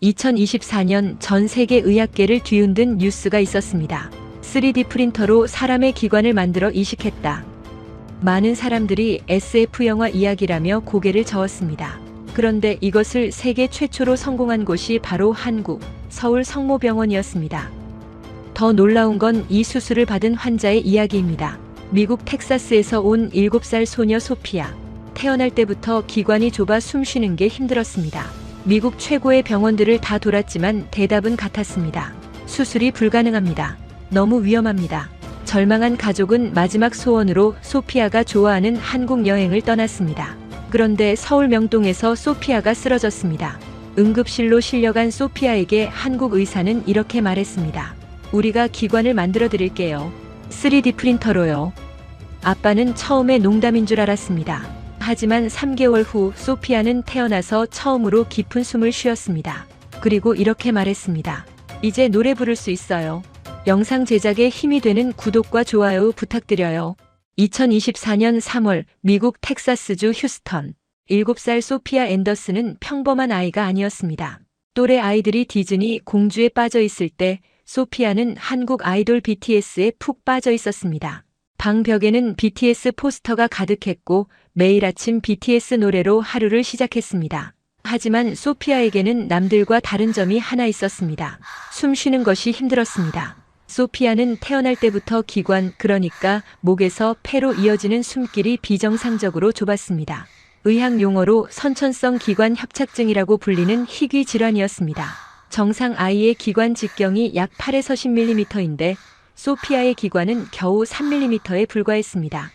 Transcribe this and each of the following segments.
2024년 전 세계 의학계를 뒤흔든 뉴스가 있었습니다. 3D 프린터로 사람의 기관을 만들어 이식했다. 많은 사람들이 SF 영화 이야기라며 고개를 저었습니다. 그런데 이것을 세계 최초로 성공한 곳이 바로 한국, 서울 성모병원이었습니다. 더 놀라운 건 이 수술을 받은 환자의 이야기입니다. 미국 텍사스에서 온 7살 소녀 소피아. 태어날 때부터 기관이 좁아 숨 쉬는 게 힘들었습니다. 미국 최고의 병원들을 다 돌았지만 대답은 같았습니다. 수술이 불가능합니다. 너무 위험합니다. 절망한 가족은 마지막 소원으로 소피아가 좋아하는 한국 여행을 떠났습니다. 그런데 서울 명동에서 소피아가 쓰러졌습니다. 응급실로 실려간 소피아에게 한국 의사는 이렇게 말했습니다. 우리가 기관을 만들어 드릴게요. 3D 프린터로요. 아빠는 처음에 농담인 줄 알았습니다. 하지만 3개월 후 소피아는 태어나서 처음으로 깊은 숨을 쉬었습니다. 그리고 이렇게 말했습니다. 이제 노래 부를 수 있어요. 영상 제작에 힘이 되는 구독과 좋아요 부탁드려요. 2024년 3월 미국 텍사스주 휴스턴. 7살 소피아 앤더슨은 평범한 아이가 아니었습니다. 또래 아이들이 디즈니 공주에 빠져 있을 때 소피아는 한국 아이돌 BTS에 푹 빠져 있었습니다. 방 벽에는 BTS 포스터가 가득했고 매일 아침 BTS 노래로 하루를 시작했습니다. 하지만 소피아에게는 남들과 다른 점이 하나 있었습니다. 숨 쉬는 것이 힘들었습니다. 소피아는 태어날 때부터 기관, 그러니까 목에서 폐로 이어지는 숨길이 비정상적으로 좁았습니다. 의학 용어로 선천성 기관 협착증이라고 불리는 희귀 질환이었습니다. 정상 아이의 기관 직경이 약 8에서 10mm인데 소피아의 기관은 겨우 3mm에 불과했습니다.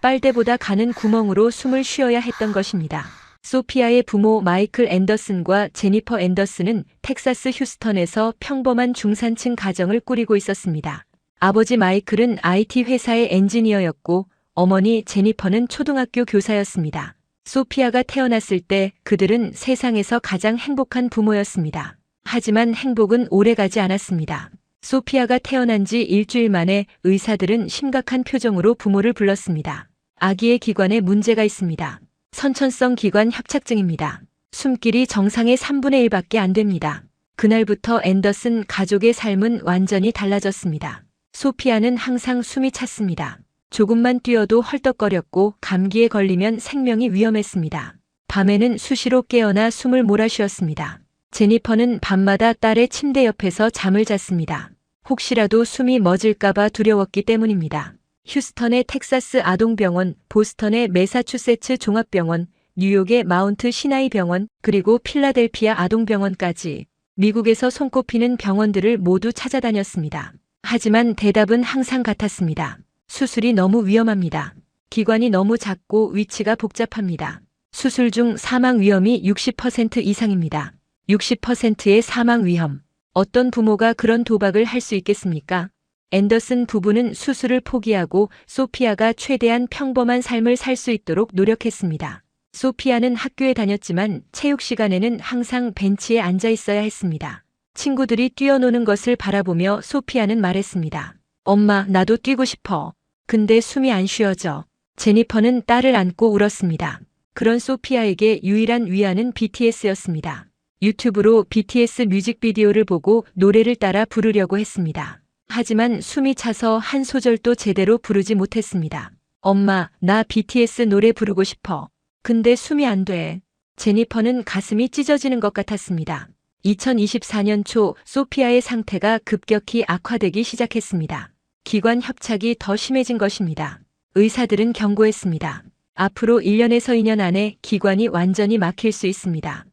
빨대보다 가는 구멍으로 숨을 쉬어야 했던 것입니다. 소피아의 부모 마이클 앤더슨과 제니퍼 앤더슨은 텍사스 휴스턴에서 평범한 중산층 가정을 꾸리고 있었습니다. 아버지 마이클은 IT 회사의 엔지니어였고 어머니 제니퍼는 초등학교 교사였습니다. 소피아가 태어났을 때 그들은 세상에서 가장 행복한 부모였습니다. 하지만 행복은 오래가지 않았습니다. 소피아가 태어난 지 일주일 만에 의사들은 심각한 표정으로 부모를 불렀습니다. 아기의 기관에 문제가 있습니다. 선천성 기관 협착증입니다. 숨길이 정상의 3분의 1밖에 안 됩니다. 그날부터 앤더슨 가족의 삶은 완전히 달라졌습니다. 소피아는 항상 숨이 찼습니다. 조금만 뛰어도 헐떡거렸고 감기에 걸리면 생명이 위험했습니다. 밤에는 수시로 깨어나 숨을 몰아쉬었습니다. 제니퍼는 밤마다 딸의 침대 옆에서 잠을 잤습니다. 혹시라도 숨이 멎을까봐 두려웠기 때문입니다. 휴스턴의 텍사스 아동병원, 보스턴의 매사추세츠 종합병원, 뉴욕의 마운트 시나이 병원, 그리고 필라델피아 아동병원까지 미국에서 손꼽히는 병원들을 모두 찾아다녔습니다. 하지만 대답은 항상 같았습니다. 수술이 너무 위험합니다. 기관이 너무 작고 위치가 복잡합니다. 수술 중 사망 위험이 60% 이상입니다. 60%의 사망 위험. 어떤 부모가 그런 도박을 할 수 있겠습니까? 앤더슨 부부는 수술을 포기하고 소피아가 최대한 평범한 삶을 살 수 있도록 노력했습니다. 소피아는 학교에 다녔지만 체육 시간에는 항상 벤치에 앉아 있어야 했습니다. 친구들이 뛰어노는 것을 바라보며 소피아는 말했습니다. 엄마, 나도 뛰고 싶어. 근데 숨이 안 쉬어져. 제니퍼는 딸을 안고 울었습니다. 그런 소피아에게 유일한 위안은 BTS였습니다. 유튜브로 BTS 뮤직비디오를 보고 노래를 따라 부르려고 했습니다. 하지만 숨이 차서 한 소절도 제대로 부르지 못했습니다. 엄마, 나 BTS 노래 부르고 싶어. 근데 숨이 안 돼. 제니퍼는 가슴이 찢어지는 것 같았습니다. 2024년 초 소피아의 상태가 급격히 악화되기 시작했습니다. 기관 협착이 더 심해진 것입니다. 의사들은 경고했습니다. 앞으로 1년에서 2년 안에 기관이 완전히 막힐 수 있습니다.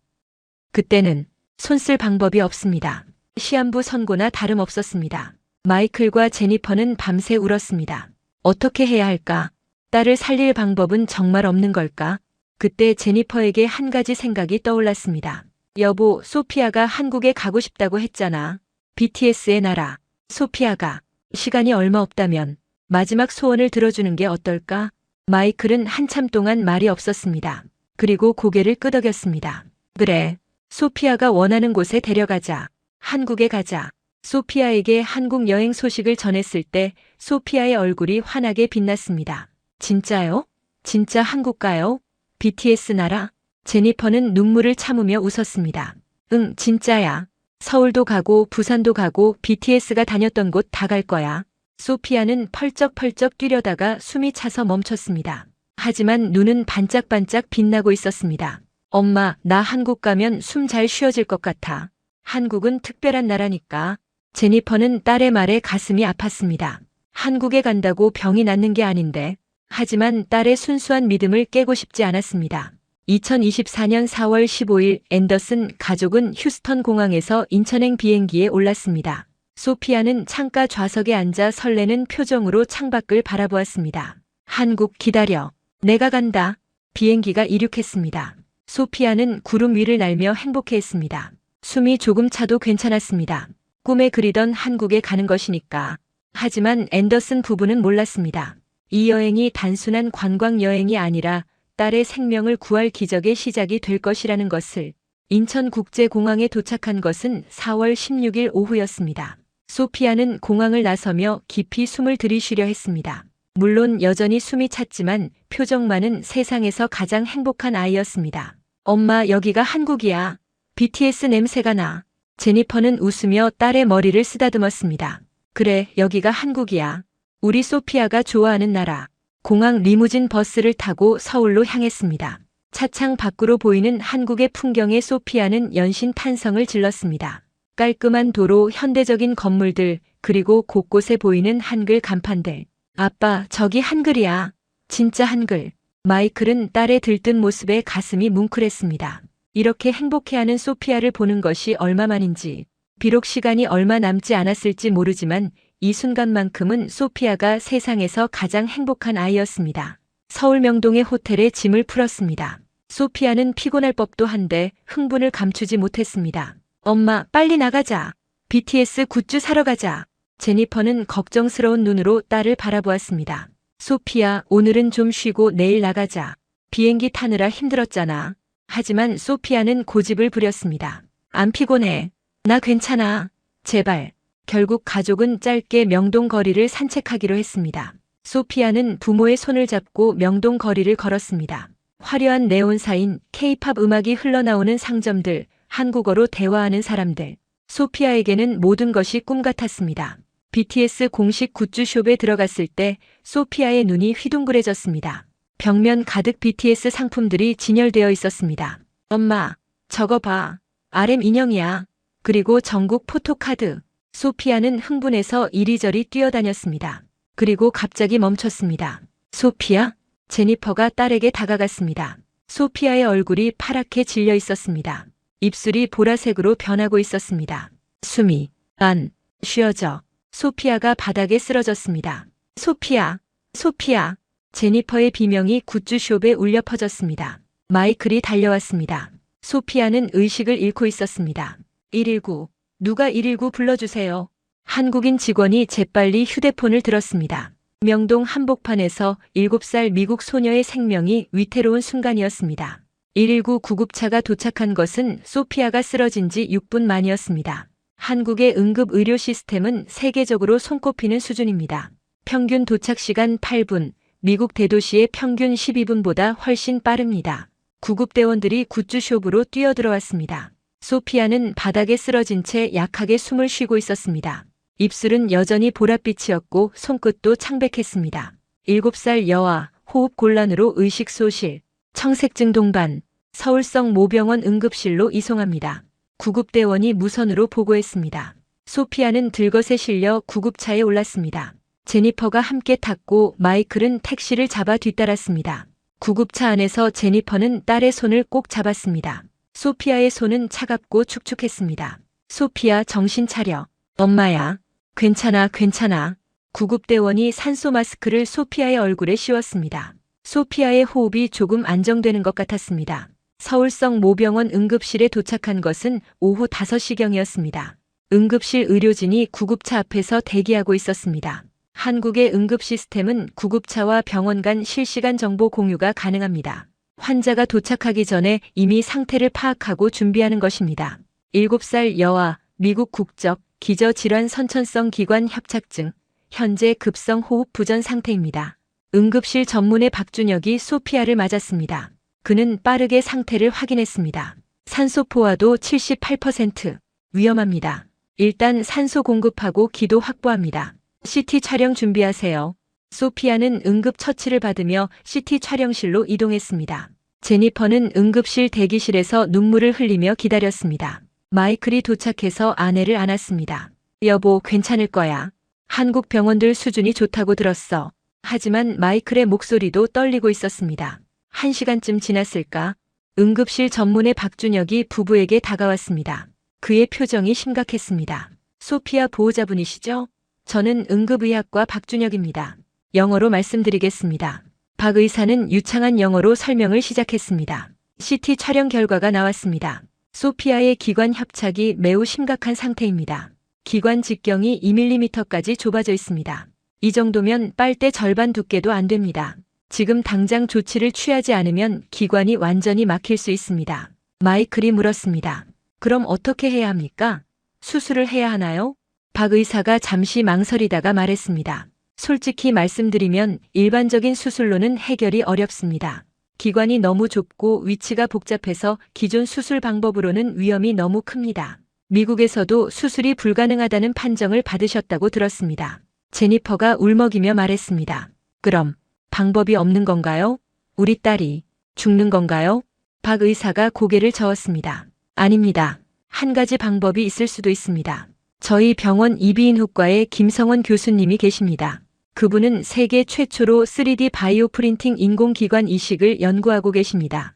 그때는 손 쓸 방법이 없습니다. 시한부 선고나 다름없었습니다. 마이클과 제니퍼는 밤새 울었습니다. 어떻게 해야 할까? 딸을 살릴 방법은 정말 없는 걸까? 그때 제니퍼에게 한 가지 생각이 떠올랐습니다. 여보, 소피아가 한국에 가고 싶다고 했잖아. BTS의 나라. 소피아가 시간이 얼마 없다면 마지막 소원을 들어주는 게 어떨까? 마이클은 한참 동안 말이 없었습니다. 그리고 고개를 끄덕였습니다. 그래. 소피아가 원하는 곳에 데려가자. 한국에 가자. 소피아에게 한국 여행 소식을 전했을 때 소피아의 얼굴이 환하게 빛났습니다. 진짜요? 진짜 한국 가요? BTS 나라? 제니퍼는 눈물을 참으며 웃었습니다. 응, 진짜야. 서울도 가고 부산도 가고 BTS가 다녔던 곳 다 갈 거야. 소피아는 펄쩍펄쩍 뛰려다가 숨이 차서 멈췄습니다. 하지만 눈은 반짝반짝 빛나고 있었습니다. 엄마, 나 한국 가면 숨 잘 쉬어질 것 같아. 한국은 특별한 나라니까. 제니퍼는 딸의 말에 가슴이 아팠습니다. 한국에 간다고 병이 낫는 게 아닌데. 하지만 딸의 순수한 믿음을 깨고 싶지 않았습니다. 2024년 4월 15일 앤더슨 가족은 휴스턴 공항에서 인천행 비행기에 올랐습니다. 소피아는 창가 좌석에 앉아 설레는 표정으로 창밖을 바라보았습니다. 한국 기다려. 내가 간다. 비행기가 이륙했습니다. 소피아는 구름 위를 날며 행복해했습니다. 숨이 조금 차도 괜찮았습니다. 꿈에 그리던 한국에 가는 것이니까. 하지만 앤더슨 부부는 몰랐습니다. 이 여행이 단순한 관광 여행이 아니라 딸의 생명을 구할 기적의 시작이 될 것이라는 것을. 인천국제공항에 도착한 것은 4월 16일 오후였습니다. 소피아는 공항을 나서며 깊이 숨을 들이쉬려 했습니다. 물론 여전히 숨이 찼지만 표정만은 세상에서 가장 행복한 아이였습니다. 엄마, 여기가 한국이야. BTS 냄새가 나. 제니퍼는 웃으며 딸의 머리를 쓰다듬었습니다. 그래, 여기가 한국이야. 우리 소피아가 좋아하는 나라. 공항 리무진 버스를 타고 서울로 향했습니다. 차창 밖으로 보이는 한국의 풍경에 소피아는 연신 탄성을 질렀습니다. 깔끔한 도로, 현대적인 건물들, 그리고 곳곳에 보이는 한글 간판들. 아빠, 저기 한글이야. 진짜 한글. 마이클은 딸의 들뜬 모습에 가슴이 뭉클했습니다. 이렇게 행복해하는 소피아를 보는 것이 얼마만인지. 비록 시간이 얼마 남지 않았을지 모르지만 이 순간만큼은 소피아가 세상에서 가장 행복한 아이였습니다. 서울 명동의 호텔에 짐을 풀었습니다. 소피아는 피곤할 법도 한데 흥분을 감추지 못했습니다. 엄마, 빨리 나가자. BTS 굿즈 사러 가자. 제니퍼는 걱정스러운 눈으로 딸을 바라보았습니다. 소피아, 오늘은 좀 쉬고 내일 나가자. 비행기 타느라 힘들었잖아. 하지만 소피아는 고집을 부렸습니다. 안 피곤해. 나 괜찮아. 제발. 결국 가족은 짧게 명동 거리를 산책하기로 했습니다. 소피아는 부모의 손을 잡고 명동 거리를 걸었습니다. 화려한 네온사인, K-팝 음악이 흘러나오는 상점들, 한국어로 대화하는 사람들. 소피아에게는 모든 것이 꿈 같았습니다. BTS 공식 굿즈숍에 들어갔을 때 소피아의 눈이 휘둥그레졌습니다. 벽면 가득 BTS 상품들이 진열되어 있었습니다. 엄마, 저거 봐. RM 인형이야. 그리고 전국 포토카드. 소피아는 흥분해서 이리저리 뛰어다녔습니다. 그리고 갑자기 멈췄습니다. 소피아? 제니퍼가 딸에게 다가갔습니다. 소피아의 얼굴이 파랗게 질려 있었습니다. 입술이 보라색으로 변하고 있었습니다. 숨이 안 쉬어져. 소피아가 바닥에 쓰러졌습니다. 소피아, 소피아. 제니퍼의 비명이 굿즈숍에 울려 퍼졌습니다. 마이클이 달려왔습니다. 소피아는 의식을 잃고 있었습니다. 119. 누가 119 불러주세요. 한국인 직원이 재빨리 휴대폰을 들었습니다. 명동 한복판에서 7살 미국 소녀의 생명이 위태로운 순간이었습니다. 119 구급차가 도착한 것은 소피아가 쓰러진 지 6분 만이었습니다. 한국의 응급 의료 시스템은 세계적으로 손꼽히는 수준입니다. 평균 도착 시간 8분, 미국 대도시의 평균 12분보다 훨씬 빠릅니다. 구급대원들이 굿즈숍으로 뛰어들어왔습니다. 소피아는 바닥에 쓰러진 채 약하게 숨을 쉬고 있었습니다. 입술은 여전히 보랏빛이었고 손끝도 창백했습니다. 7살 여아, 호흡 곤란으로 의식소실, 청색증 동반, 서울성 모병원 응급실로 이송합니다. 구급대원이 무선으로 보고했습니다. 소피아는 들것에 실려 구급차에 올랐습니다. 제니퍼가 함께 탔고 마이클은 택시를 잡아 뒤따랐습니다. 구급차 안에서 제니퍼는 딸의 손을 꼭 잡았습니다. 소피아의 손은 차갑고 축축했습니다. 소피아, 정신 차려. 엄마야. 괜찮아, 괜찮아. 구급대원이 산소 마스크를 소피아의 얼굴에 씌웠습니다. 소피아의 호흡이 조금 안정되는 것 같았습니다. 서울성 모병원 응급실에 도착한 것은 오후 5시경이었습니다. 응급실 의료진이 구급차 앞에서 대기하고 있었습니다. 한국의 응급 시스템은 구급차와 병원 간 실시간 정보 공유가 가능합니다. 환자가 도착하기 전에 이미 상태를 파악하고 준비하는 것입니다. 7살 여아, 미국 국적, 기저질환 선천성 기관 협착증, 현재 급성 호흡 부전 상태입니다. 응급실 전문의 박준혁이 소피아를 맞았습니다. 그는 빠르게 상태를 확인했습니다. 산소 포화도 78%. 위험합니다. 일단 산소 공급하고 기도 확보합니다. CT 촬영 준비하세요. 소피아는 응급 처치를 받으며 CT 촬영실로 이동했습니다. 제니퍼는 응급실 대기실에서 눈물을 흘리며 기다렸습니다. 마이클이 도착해서 아내를 안았습니다. 여보, 괜찮을 거야. 한국 병원들 수준이 좋다고 들었어. 하지만 마이클의 목소리도 떨리고 있었습니다. 1시간쯤 지났을까? 응급실 전문의 박준혁이 부부에게 다가왔습니다. 그의 표정이 심각했습니다. 소피아 보호자분이시죠? 저는 응급의학과 박준혁입니다. 영어로 말씀드리겠습니다. 박 의사는 유창한 영어로 설명을 시작했습니다. CT 촬영 결과가 나왔습니다. 소피아의 기관 협착이 매우 심각한 상태입니다. 기관 직경이 2mm까지 좁아져 있습니다. 이 정도면 빨대 절반 두께도 안 됩니다. 지금 당장 조치를 취하지 않으면 기관이 완전히 막힐 수 있습니다. 마이클이 물었습니다. 그럼 어떻게 해야 합니까? 수술을 해야 하나요? 박 의사가 잠시 망설이다가 말했습니다. 솔직히 말씀드리면 일반적인 수술로는 해결이 어렵습니다. 기관이 너무 좁고 위치가 복잡해서 기존 수술 방법으로는 위험이 너무 큽니다. 미국에서도 수술이 불가능하다는 판정을 받으셨다고 들었습니다. 제니퍼가 울먹이며 말했습니다. 그럼 방법이 없는 건가요? 우리 딸이 죽는 건가요? 박 의사가 고개를 저었습니다. 아닙니다. 한 가지 방법이 있을 수도 있습니다. 저희 병원 이비인후과에 김성원 교수님이 계십니다. 그분은 세계 최초로 3D 바이오 프린팅 인공기관 이식을 연구하고 계십니다.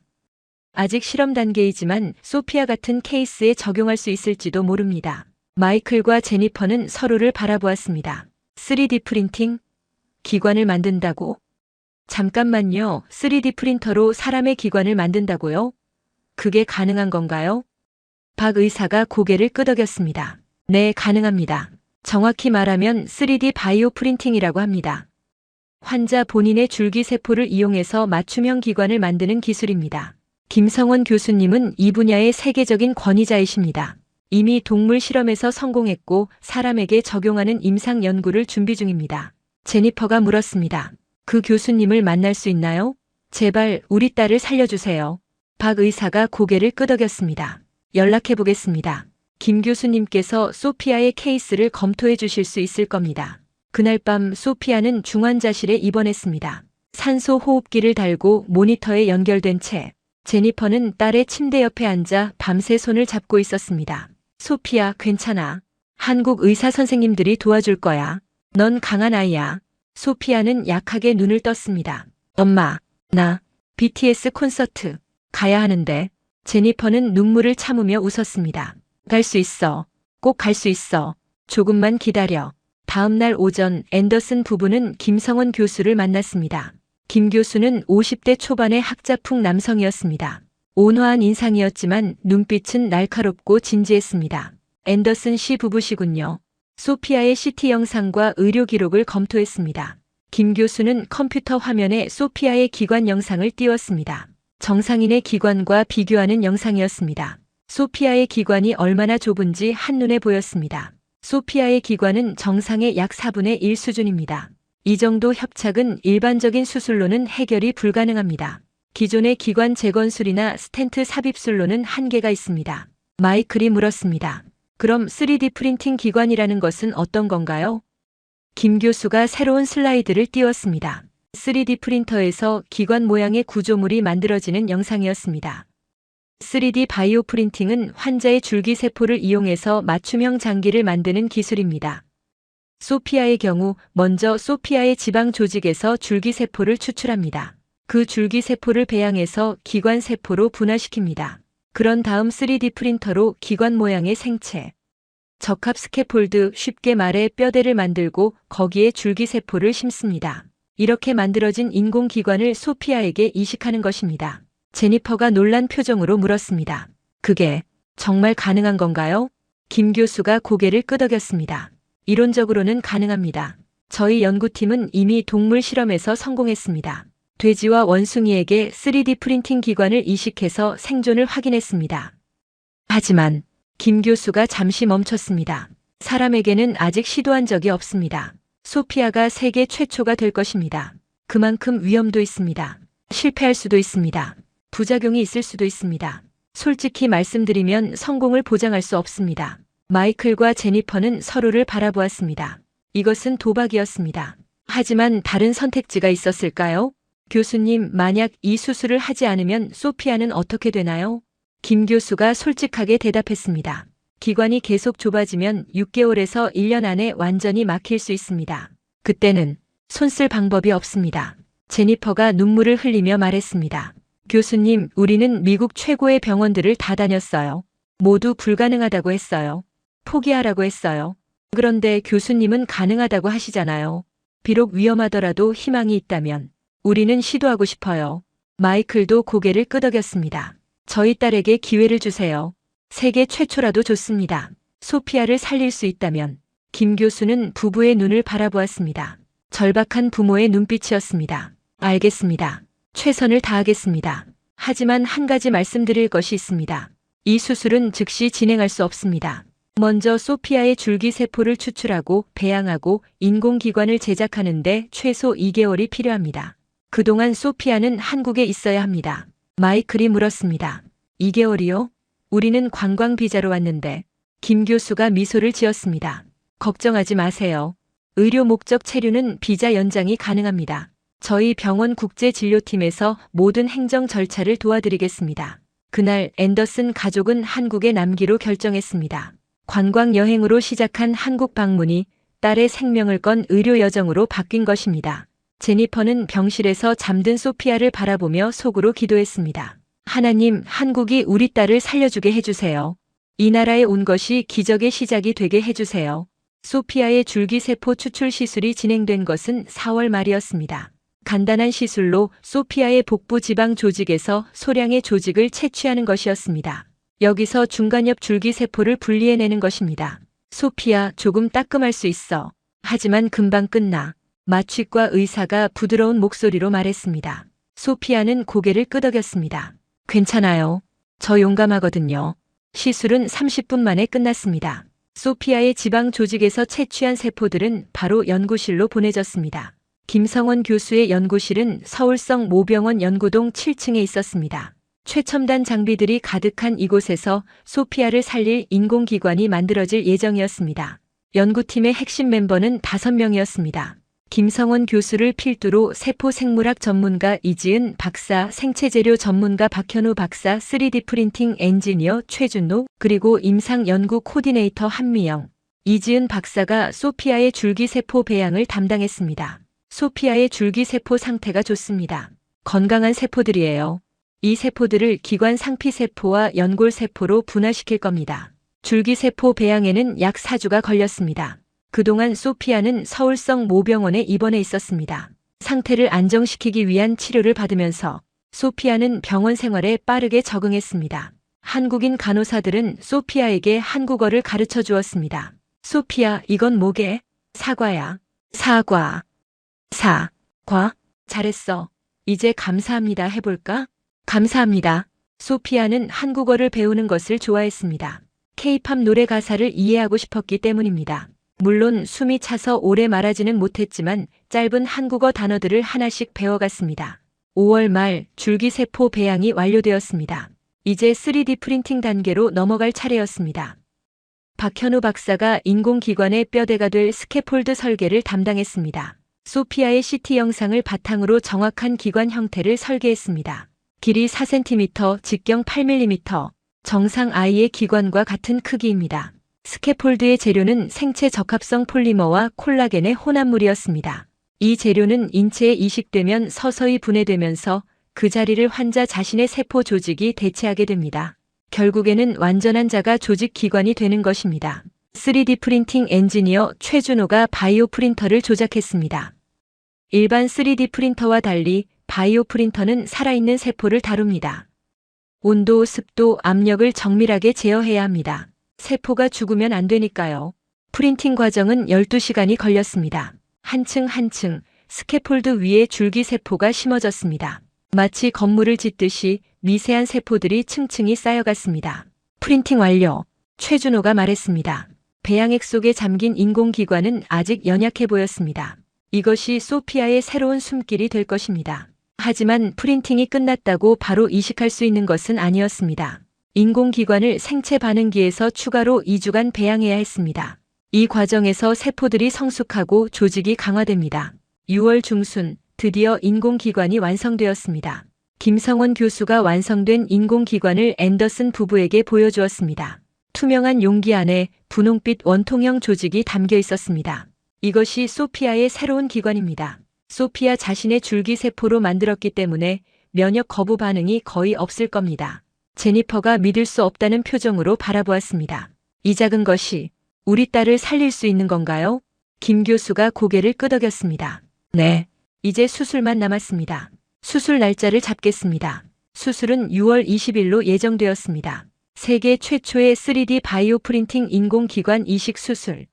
아직 실험 단계이지만 소피아 같은 케이스에 적용할 수 있을지도 모릅니다. 마이클과 제니퍼는 서로를 바라보았습니다. 3D 프린팅? 기관을 만든다고? 잠깐만요. 3D 프린터로 사람의 기관을 만든다고요? 그게 가능한 건가요? 박 의사가 고개를 끄덕였습니다. 네, 가능합니다. 정확히 말하면 3D 바이오 프린팅이라고 합니다. 환자 본인의 줄기세포를 이용해서 맞춤형 기관을 만드는 기술입니다. 김성원 교수님은 이 분야의 세계적인 권위자이십니다. 이미 동물 실험에서 성공했고 사람에게 적용하는 임상 연구를 준비 중입니다. 제니퍼가 물었습니다. 그 교수님을 만날 수 있나요? 제발 우리 딸을 살려주세요. 박 의사가 고개를 끄덕였습니다. 연락해보겠습니다. 김 교수님께서 소피아의 케이스를 검토해 주실 수 있을 겁니다. 그날 밤 소피아는 중환자실에 입원했습니다. 산소 호흡기를 달고 모니터에 연결된 채 제니퍼는 딸의 침대 옆에 앉아 밤새 손을 잡고 있었습니다. 소피아, 괜찮아. 한국 의사 선생님들이 도와줄 거야. 넌 강한 아이야. 소피아는 약하게 눈을 떴습니다. 엄마, 나 BTS 콘서트 가야 하는데. 제니퍼는 눈물을 참으며 웃었습니다. 갈 수 있어. 꼭 갈 수 있어. 조금만 기다려. 다음 날 오전 앤더슨 부부는 김성원 교수를 만났습니다. 김 교수는 50대 초반의 학자풍 남성이었습니다. 온화한 인상이었지만 눈빛은 날카롭고 진지했습니다. 앤더슨 씨 부부시군요. 소피아의 CT 영상과 의료 기록을 검토했습니다. 김 교수는 컴퓨터 화면에 소피아의 기관 영상을 띄웠습니다. 정상인의 기관과 비교하는 영상이었습니다. 소피아의 기관이 얼마나 좁은지 한눈에 보였습니다. 소피아의 기관은 정상의 약 4분의 1 수준입니다. 이 정도 협착은 일반적인 수술로는 해결이 불가능합니다. 기존의 기관 재건술이나 스텐트 삽입술로는 한계가 있습니다. 마이클이 물었습니다. 그럼 3D 프린팅 기관이라는 것은 어떤 건가요? 김 교수가 새로운 슬라이드를 띄웠습니다. 3D 프린터에서 기관 모양의 구조물이 만들어지는 영상이었습니다. 3D 바이오 프린팅은 환자의 줄기세포를 이용해서 맞춤형 장기를 만드는 기술입니다. 소피아의 경우 먼저 소피아의 지방 조직에서 줄기세포를 추출합니다. 그 줄기세포를 배양해서 기관세포로 분화시킵니다. 그런 다음 3D 프린터로 기관 모양의 생체, 적합 스캐폴드, 쉽게 말해 뼈대를 만들고 거기에 줄기세포를 심습니다. 이렇게 만들어진 인공기관을 소피아에게 이식하는 것입니다. 제니퍼가 놀란 표정으로 물었습니다. 그게 정말 가능한 건가요? 김 교수가 고개를 끄덕였습니다. 이론적으로는 가능합니다. 저희 연구팀은 이미 동물 실험에서 성공했습니다. 돼지와 원숭이에게 3D 프린팅 기관을 이식해서 생존을 확인했습니다. 하지만 김 교수가 잠시 멈췄습니다. 사람에게는 아직 시도한 적이 없습니다. 소피아가 세계 최초가 될 것입니다. 그만큼 위험도 있습니다. 실패할 수도 있습니다. 부작용이 있을 수도 있습니다. 솔직히 말씀드리면 성공을 보장할 수 없습니다. 마이클과 제니퍼는 서로를 바라보았습니다. 이것은 도박이었습니다. 하지만 다른 선택지가 있었을까요? 교수님, 만약 이 수술을 하지 않으면 소피아는 어떻게 되나요? 김 교수가 솔직하게 대답했습니다. 기관이 계속 좁아지면 6개월에서 1년 안에 완전히 막힐 수 있습니다. 그때는 손 쓸 방법이 없습니다. 제니퍼가 눈물을 흘리며 말했습니다. 교수님, 우리는 미국 최고의 병원들을 다 다녔어요. 모두 불가능하다고 했어요. 포기하라고 했어요. 그런데 교수님은 가능하다고 하시잖아요. 비록 위험하더라도 희망이 있다면 우리는 시도하고 싶어요. 마이클도 고개를 끄덕였습니다. 저희 딸에게 기회를 주세요. 세계 최초라도 좋습니다. 소피아를 살릴 수 있다면. 김 교수는 부부의 눈을 바라보았습니다. 절박한 부모의 눈빛이었습니다. 알겠습니다. 최선을 다하겠습니다. 하지만 한 가지 말씀드릴 것이 있습니다. 이 수술은 즉시 진행할 수 없습니다. 먼저 소피아의 줄기세포를 추출하고 배양하고 인공기관을 제작하는데 최소 2개월이 필요합니다. 그동안 소피아는 한국에 있어야 합니다. 마이클이 물었습니다. 2개월이요? 우리는 관광 비자로 왔는데. 김 교수가 미소를 지었습니다. 걱정하지 마세요. 의료 목적 체류는 비자 연장이 가능합니다. 저희 병원 국제진료팀에서 모든 행정 절차를 도와드리겠습니다. 그날 앤더슨 가족은 한국에 남기로 결정했습니다. 관광 여행으로 시작한 한국 방문이 딸의 생명을 건 의료 여정으로 바뀐 것입니다. 제니퍼는 병실에서 잠든 소피아를 바라보며 속으로 기도했습니다. 하나님, 한국이 우리 딸을 살려주게 해주세요. 이 나라에 온 것이 기적의 시작이 되게 해주세요. 소피아의 줄기세포 추출 시술이 진행된 것은 4월 말이었습니다. 간단한 시술로 소피아의 복부 지방 조직에서 소량의 조직을 채취하는 것이었습니다. 여기서 중간엽 줄기세포를 분리해내는 것입니다. 소피아, 조금 따끔할 수 있어. 하지만 금방 끝나. 마취과 의사가 부드러운 목소리로 말했습니다. 소피아는 고개를 끄덕였습니다. 괜찮아요. 저 용감하거든요. 시술은 30분 만에 끝났습니다. 소피아의 지방 조직에서 채취한 세포들은 바로 연구실로 보내졌습니다. 김성원 교수의 연구실은 서울성 모병원 연구동 7층에 있었습니다. 최첨단 장비들이 가득한 이곳에서 소피아를 살릴 인공기관이 만들어질 예정이었습니다. 연구팀의 핵심 멤버는 5명이었습니다. 김성원 교수를 필두로 세포생물학 전문가 이지은 박사, 생체재료 전문가 박현우 박사, 3D 프린팅 엔지니어 최준노, 그리고 임상 연구 코디네이터 한미영. 이지은 박사가 소피아의 줄기세포 배양을 담당했습니다. 소피아의 줄기세포 상태가 좋습니다. 건강한 세포들이에요. 이 세포들을 기관 상피세포와 연골세포로 분화시킬 겁니다. 줄기세포 배양에는 약 4주가 걸렸습니다. 그동안 소피아는 서울성 모병원에 입원해 있었습니다. 상태를 안정시키기 위한 치료를 받으면서 소피아는 병원 생활에 빠르게 적응했습니다. 한국인 간호사들은 소피아에게 한국어를 가르쳐 주었습니다. 소피아, 이건 뭐게? 사과야. 사과. 사과. 잘했어. 이제 감사합니다 해볼까? 감사합니다. 소피아는 한국어를 배우는 것을 좋아했습니다. K-팝 노래 가사를 이해하고 싶었기 때문입니다. 물론 숨이 차서 오래 말하지는 못했지만 짧은 한국어 단어들을 하나씩 배워갔습니다. 5월 말 줄기세포 배양이 완료되었습니다. 이제 3D 프린팅 단계로 넘어갈 차례였습니다. 박현우 박사가 인공기관의 뼈대가 될 스캐폴드 설계를 담당했습니다. 소피아의 CT 영상을 바탕으로 정확한 기관 형태를 설계했습니다. 길이 4cm, 직경 8mm, 정상 아이의 기관과 같은 크기입니다. 스캐폴드의 재료는 생체 적합성 폴리머와 콜라겐의 혼합물이었습니다. 이 재료는 인체에 이식되면 서서히 분해되면서 그 자리를 환자 자신의 세포 조직이 대체하게 됩니다. 결국에는 완전한 자가 조직 기관이 되는 것입니다. 3D 프린팅 엔지니어 최준호가 바이오 프린터를 조작했습니다. 일반 3D 프린터와 달리 바이오 프린터는 살아있는 세포를 다룹니다. 온도, 습도, 압력을 정밀하게 제어해야 합니다. 세포가 죽으면 안 되니까요. 프린팅 과정은 12시간이 걸렸습니다. 한층 한층 스캐폴드 위에 줄기세포가 심어졌습니다. 마치 건물을 짓듯이 미세한 세포들이 층층이 쌓여갔습니다. 프린팅 완료. 최준호가 말했습니다. 배양액 속에 잠긴 인공기관은 아직 연약해 보였습니다. 이것이 소피아의 새로운 숨길이 될 것입니다. 하지만 프린팅이 끝났다고 바로 이식할 수 있는 것은 아니었습니다. 인공기관을 생체 반응기에서 추가로 2주간 배양해야 했습니다. 이 과정에서 세포들이 성숙하고 조직이 강화됩니다. 6월 중순 드디어 인공기관이 완성되었습니다. 김성원 교수가 완성된 인공기관을 앤더슨 부부에게 보여주었습니다. 투명한 용기 안에 분홍빛 원통형 조직이 담겨 있었습니다. 이것이 소피아의 새로운 기관입니다. 소피아 자신의 줄기세포로 만들었기 때문에 면역 거부 반응이 거의 없을 겁니다. 제니퍼가 믿을 수 없다는 표정으로 바라보았습니다. 이 작은 것이 우리 딸을 살릴 수 있는 건가요? 김 교수가 고개를 끄덕였습니다. 네. 이제 수술만 남았습니다. 수술 날짜를 잡겠습니다. 수술은 6월 20일로 예정되었습니다. 세계 최초의 3D 바이오 프린팅 인공기관 이식 수술.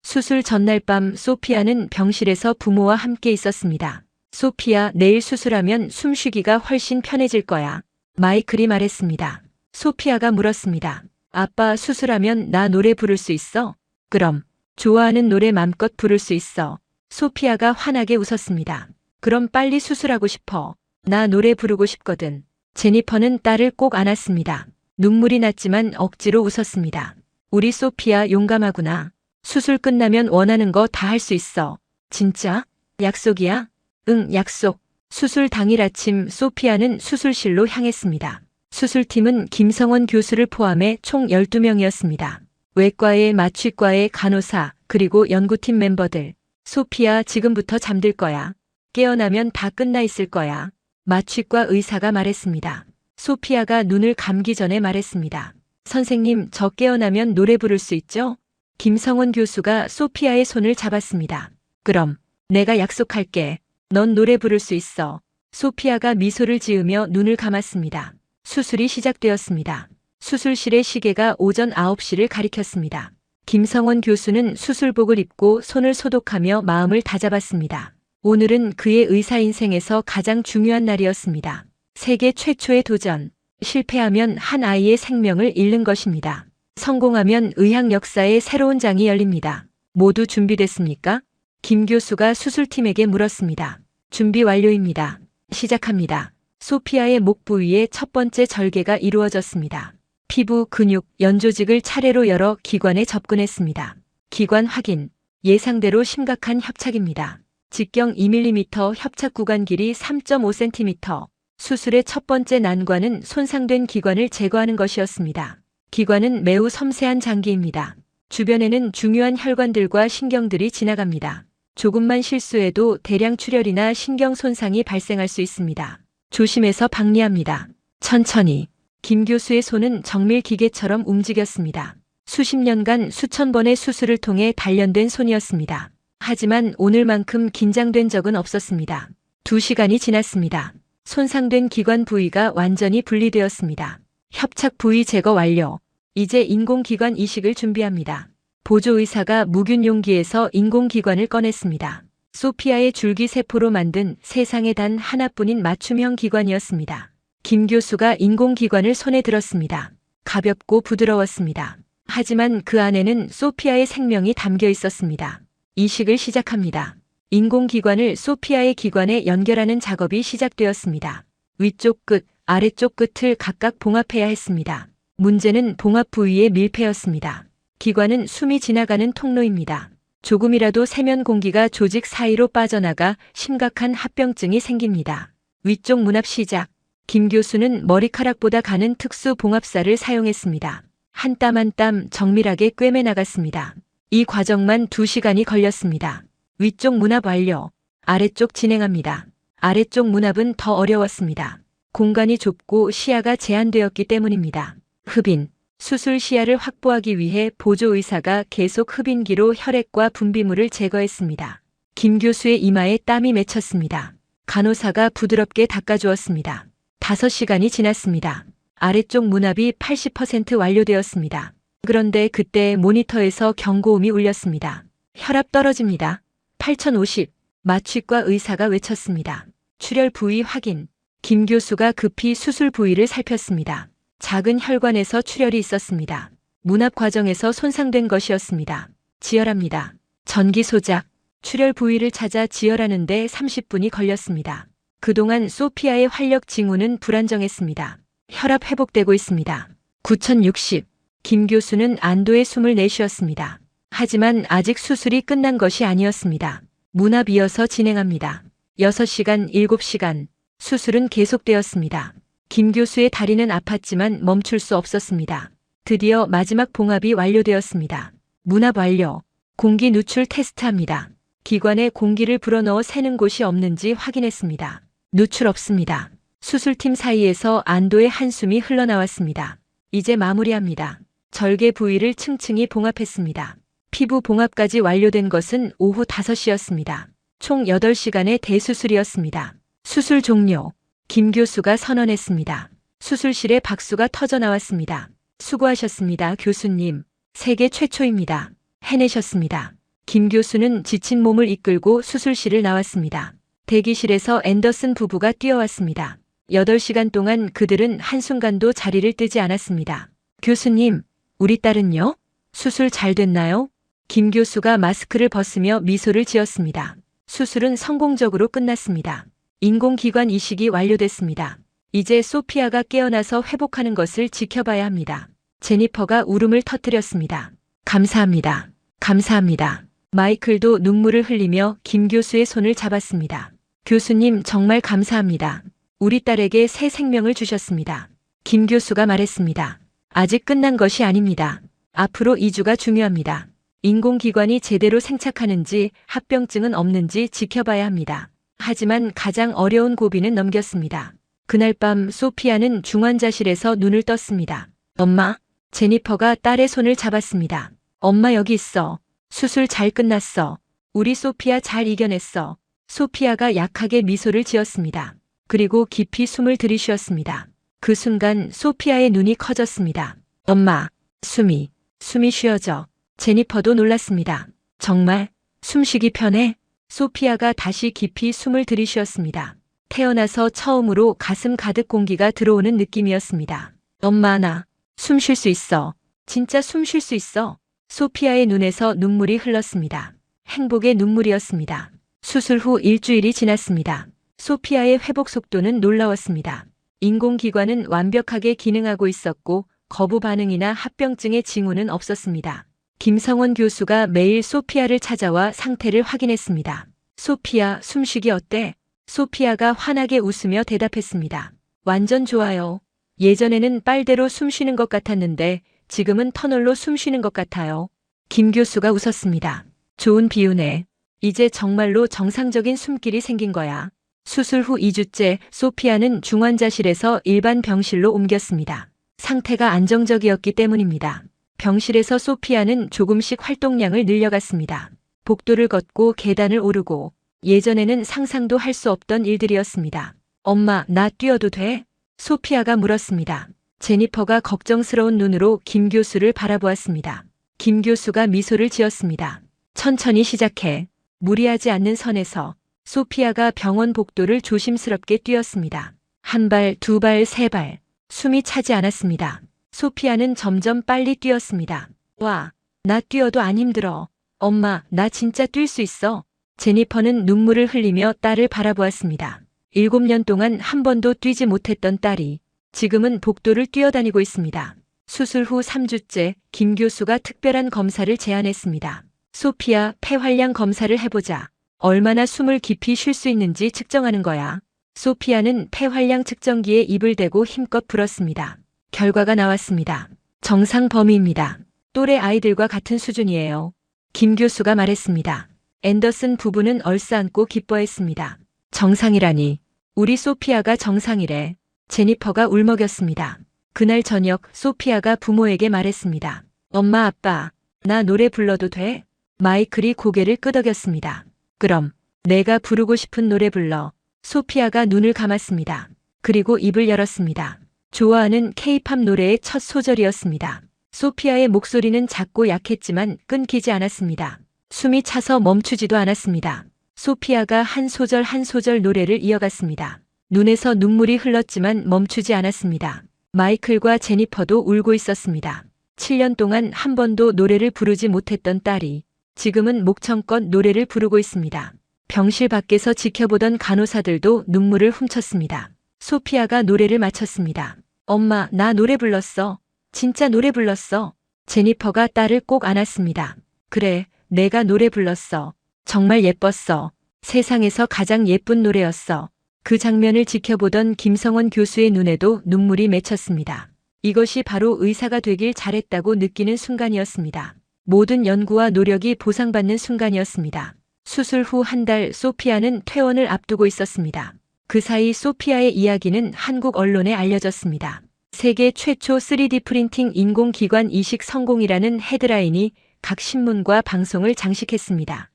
수술 전날 밤 소피아는 병실에서 부모와 함께 있었습니다. 소피아, 내일 수술하면 숨쉬기가 훨씬 편해질 거야. 마이클이 말했습니다. 소피아가 물었습니다. 아빠, 수술하면 나 노래 부를 수 있어? 그럼. 좋아하는 노래 맘껏 부를 수 있어. 소피아가 환하게 웃었습니다. 그럼 빨리 수술하고 싶어. 나 노래 부르고 싶거든. 제니퍼는 딸을 꼭 안았습니다. 눈물이 났지만 억지로 웃었습니다. 우리 소피아 용감하구나. 수술 끝나면 원하는 거 다 할 수 있어. 진짜? 약속이야? 응, 약속. 수술 당일 아침 소피아는 수술실로 향했습니다. 수술팀은 김성원 교수를 포함해 총 12명이었습니다. 외과의 마취과의 간호사, 그리고 연구팀 멤버들. 소피아, 지금부터 잠들 거야. 깨어나면 다 끝나 있을 거야. 마취과 의사가 말했습니다. 소피아가 눈을 감기 전에 말했습니다. 선생님, 저 깨어나면 노래 부를 수 있죠? 김성원 교수가 소피아의 손을 잡았습니다. 그럼, 내가 약속할게. 넌 노래 부를 수 있어. 소피아가 미소를 지으며 눈을 감았습니다. 수술이 시작되었습니다. 수술실의 시계가 오전 9시를 가리켰습니다. 김성원 교수는 수술복을 입고 손을 소독하며 마음을 다잡았습니다. 오늘은 그의 의사 인생에서 가장 중요한 날이었습니다. 세계 최초의 도전. 실패하면 한 아이의 생명을 잃는 것입니다. 성공하면 의학 역사의 새로운 장이 열립니다. 모두 준비됐습니까? 김 교수가 수술팀에게 물었습니다. 준비 완료입니다. 시작합니다. 소피아의 목 부위에 첫 번째 절개가 이루어졌습니다. 피부, 근육, 연조직을 차례로 열어 기관에 접근했습니다. 기관 확인. 예상대로 심각한 협착입니다. 직경 2mm, 협착 구간 길이 3.5cm. 수술의 첫 번째 난관은 손상된 기관을 제거하는 것이었습니다. 기관은 매우 섬세한 장기입니다. 주변에는 중요한 혈관들과 신경들이 지나갑니다. 조금만 실수해도 대량 출혈이나 신경 손상이 발생할 수 있습니다. 조심해서 박리합니다. 천천히. 김 교수의 손은 정밀 기계처럼 움직였습니다. 수십 년간 수천 번의 수술을 통해 단련된 손이었습니다. 하지만 오늘만큼 긴장된 적은 없었습니다. 2시간이 지났습니다. 손상된 기관 부위가 완전히 분리되었습니다. 협착 부위 제거 완료. 이제 인공기관 이식을 준비합니다. 보조의사가 묵윤 용기에서 인공기관을 꺼냈습니다. 소피아의 줄기세포로 만든 세상에 단 하나뿐인 맞춤형 기관이었습니다. 김 교수가 인공기관을 손에 들었습니다. 가볍고 부드러웠습니다. 하지만 그 안에는 소피아의 생명이 담겨 있었습니다. 이식을 시작합니다. 인공기관을 소피아의 기관에 연결하는 작업이 시작되었습니다. 위쪽 끝, 아래쪽 끝을 각각 봉합해야 했습니다. 문제는 봉합 부위의 밀폐였습니다. 기관은 숨이 지나가는 통로입니다. 조금이라도 세면 공기가 조직 사이로 빠져나가 심각한 합병증이 생깁니다. 위쪽 문합 시작. 김 교수는 머리카락보다 가는 특수 봉합사를 사용했습니다. 한 땀 한 땀 정밀하게 꿰매 나갔습니다. 이 과정만 2시간이 걸렸습니다. 위쪽 문합 완료. 아래쪽 진행합니다. 아래쪽 문합은 더 어려웠습니다. 공간이 좁고 시야가 제한되었기 때문입니다. 흡인. 수술 시야를 확보하기 위해 보조의사가 계속 흡인기로 혈액과 분비물을 제거했습니다. 김 교수의 이마에 땀이 맺혔습니다. 간호사가 부드럽게 닦아주었습니다. 5시간이 지났습니다. 아래쪽 문합이 80% 완료되었습니다. 그런데 그때 모니터에서 경고음이 울렸습니다. 혈압 떨어집니다. 8050. 마취과 의사가 외쳤습니다. 출혈 부위 확인. 김 교수가 급히 수술 부위를 살폈습니다. 작은 혈관에서 출혈이 있었습니다. 문합 과정에서 손상된 것이었습니다. 지혈합니다. 전기 소작. 출혈 부위를 찾아 지혈하는데 30분이 걸렸습니다. 그동안 소피아의 활력 징후는 불안정했습니다. 혈압 회복되고 있습니다. 9060. 김 교수는 안도의 숨을 내쉬었습니다. 하지만 아직 수술이 끝난 것이 아니었습니다. 문 앞 이어서 진행합니다. 6시간, 7시간. 수술은 계속되었습니다. 김 교수의 다리는 아팠지만 멈출 수 없었습니다. 드디어 마지막 봉합이 완료되었습니다. 문 앞 완료. 공기 누출 테스트합니다. 기관에 공기를 불어넣어 새는 곳이 없는지 확인했습니다. 누출 없습니다. 수술팀 사이에서 안도의 한숨이 흘러나왔습니다. 이제 마무리합니다. 절개 부위를 층층이 봉합했습니다. 피부 봉합까지 완료된 것은 오후 5시였습니다. 총 8시간의 대수술이었습니다. 수술 종료. 김 교수가 선언했습니다. 수술실에 박수가 터져 나왔습니다. 수고하셨습니다, 교수님. 세계 최초입니다. 해내셨습니다. 김 교수는 지친 몸을 이끌고 수술실을 나왔습니다. 대기실에서 앤더슨 부부가 뛰어왔습니다. 8시간 동안 그들은 한순간도 자리를 뜨지 않았습니다. 교수님, 우리 딸은요? 수술 잘 됐나요? 김 교수가 마스크를 벗으며 미소를 지었습니다. 수술은 성공적으로 끝났습니다. 인공기관 이식이 완료됐습니다. 이제 소피아가 깨어나서 회복하는 것을 지켜봐야 합니다. 제니퍼가 울음을 터뜨렸습니다. 감사합니다. 감사합니다. 마이클도 눈물을 흘리며 김 교수의 손을 잡았습니다. 교수님 정말 감사합니다. 우리 딸에게 새 생명을 주셨습니다. 김 교수가 말했습니다. 아직 끝난 것이 아닙니다. 앞으로 2주가 중요합니다. 인공기관이 제대로 생착하는지 합병증은 없는지 지켜봐야 합니다. 하지만 가장 어려운 고비는 넘겼습니다. 그날 밤 소피아는 중환자실에서 눈을 떴습니다. 엄마, 제니퍼가 딸의 손을 잡았습니다. 엄마 여기 있어. 수술 잘 끝났어. 우리 소피아 잘 이겨냈어. 소피아가 약하게 미소를 지었습니다. 그리고 깊이 숨을 들이쉬었습니다. 그 순간 소피아의 눈이 커졌습니다. 엄마, 숨이 쉬어져. 제니퍼도 놀랐습니다. 정말 숨쉬기 편해? 소피아가 다시 깊이 숨을 들이쉬었습니다. 태어나서 처음으로 가슴 가득 공기가 들어오는 느낌이었습니다. 엄마, 나 숨 쉴 수 있어. 진짜 숨 쉴 수 있어. 소피아의 눈에서 눈물이 흘렀습니다. 행복의 눈물이었습니다. 수술 후 일주일이 지났습니다. 소피아의 회복 속도는 놀라웠습니다. 인공기관은 완벽하게 기능하고 있었고 거부 반응이나 합병증의 징후는 없었습니다. 김성원 교수가 매일 소피아를 찾아와 상태를 확인했습니다. 소피아, 숨쉬기 어때? 소피아가 환하게 웃으며 대답했습니다. 완전 좋아요. 예전에는 빨대로 숨쉬는 것 같았는데 지금은 터널로 숨쉬는 것 같아요. 김 교수가 웃었습니다. 좋은 비유네. 이제 정말로 정상적인 숨길이 생긴 거야. 수술 후 2주째 소피아는 중환자실에서 일반 병실로 옮겼습니다. 상태가 안정적이었기 때문입니다. 병실에서 소피아는 조금씩 활동량을 늘려갔습니다. 복도를 걷고 계단을 오르고 예전에는 상상도 할 수 없던 일들이었습니다. 엄마, 나 뛰어도 돼? 소피아가 물었습니다. 제니퍼가 걱정스러운 눈으로 김 교수를 바라보았습니다. 김 교수가 미소를 지었습니다. 천천히 시작해. 무리하지 않는 선에서. 소피아가 병원 복도를 조심스럽게 뛰었습니다. 한 발, 두 발, 세 발. 숨이 차지 않았습니다. 소피아는 점점 빨리 뛰었습니다. 와, 나 뛰어도 안 힘들어. 엄마, 나 진짜 뛸 수 있어. 제니퍼는 눈물을 흘리며 딸을 바라보았습니다. 7년 동안 한 번도 뛰지 못했던 딸이 지금은 복도를 뛰어다니고 있습니다. 수술 후 3주째 김 교수가 특별한 검사를 제안했습니다. 소피아, 폐활량 검사를 해보자. 얼마나 숨을 깊이 쉴 수 있는지 측정하는 거야. 소피아는 폐활량 측정기에 입을 대고 힘껏 불었습니다. 결과가 나왔습니다. 정상 범위입니다. 또래 아이들과 같은 수준이에요. 김 교수가 말했습니다. 앤더슨 부부는 얼싸안고 기뻐했습니다. 정상이라니. 우리 소피아가 정상이래. 제니퍼가 울먹였습니다. 그날 저녁 소피아가 부모에게 말했습니다. 엄마, 아빠, 나 노래 불러도 돼? 마이클이 고개를 끄덕였습니다. 그럼 내가 부르고 싶은 노래 불러. 소피아가 눈을 감았습니다. 그리고 입을 열었습니다. 좋아하는 케이팝 노래의 첫 소절이었습니다. 소피아의 목소리는 작고 약했지만 끊기지 않았습니다. 숨이 차서 멈추지도 않았습니다. 소피아가 한 소절 한 소절 노래를 이어갔습니다. 눈에서 눈물이 흘렀지만 멈추지 않았습니다. 마이클과 제니퍼도 울고 있었습니다. 7년 동안 한 번도 노래를 부르지 못했던 딸이 지금은 목청껏 노래를 부르고 있습니다. 병실 밖에서 지켜보던 간호사들도 눈물을 훔쳤습니다. 소피아가 노래를 마쳤습니다. 엄마, 나 노래 불렀어. 진짜 노래 불렀어. 제니퍼가 딸을 꼭 안았습니다. 그래, 내가 노래 불렀어. 정말 예뻤어. 세상에서 가장 예쁜 노래였어. 그 장면을 지켜보던 김성원 교수의 눈에도 눈물이 맺혔습니다. 이것이 바로 의사가 되길 잘했다고 느끼는 순간이었습니다. 모든 연구와 노력이 보상받는 순간이었습니다. 수술 후 한 달 소피아는 퇴원을 앞두고 있었습니다. 그 사이 소피아의 이야기는 한국 언론에 알려졌습니다. 세계 최초 3D 프린팅 인공기관 이식 성공이라는 헤드라인이 각 신문과 방송을 장식했습니다.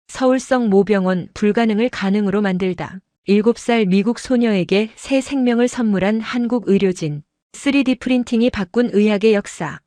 서울성 모병원 불가능을 가능으로 만들다. 7살 미국 소녀에게 새 생명을 선물한 한국 의료진. 3D 프린팅이 바꾼 의학의 역사.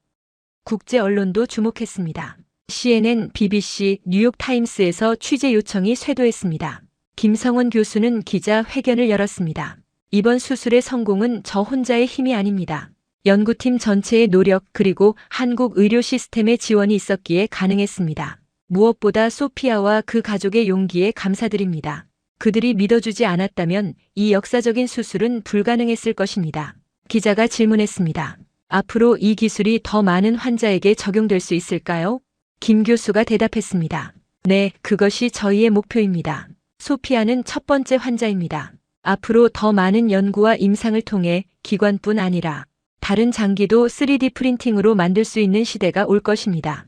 국제 언론도 주목했습니다. CNN, BBC, 뉴욕타임스에서 취재 요청이 쇄도했습니다. 김성원 교수는 기자 회견을 열었습니다. 이번 수술의 성공은 저 혼자의 힘이 아닙니다. 연구팀 전체의 노력 그리고 한국 의료 시스템의 지원이 있었기에 가능했습니다. 무엇보다 소피아와 그 가족의 용기에 감사드립니다. 그들이 믿어주지 않았다면 이 역사적인 수술은 불가능했을 것입니다. 기자가 질문했습니다. 앞으로 이 기술이 더 많은 환자에게 적용될 수 있을까요? 김 교수가 대답했습니다. 네, 그것이 저희의 목표입니다. 소피아는 첫 번째 환자입니다. 앞으로 더 많은 연구와 임상을 통해 기관뿐 아니라 다른 장기도 3D 프린팅으로 만들 수 있는 시대가 올 것입니다.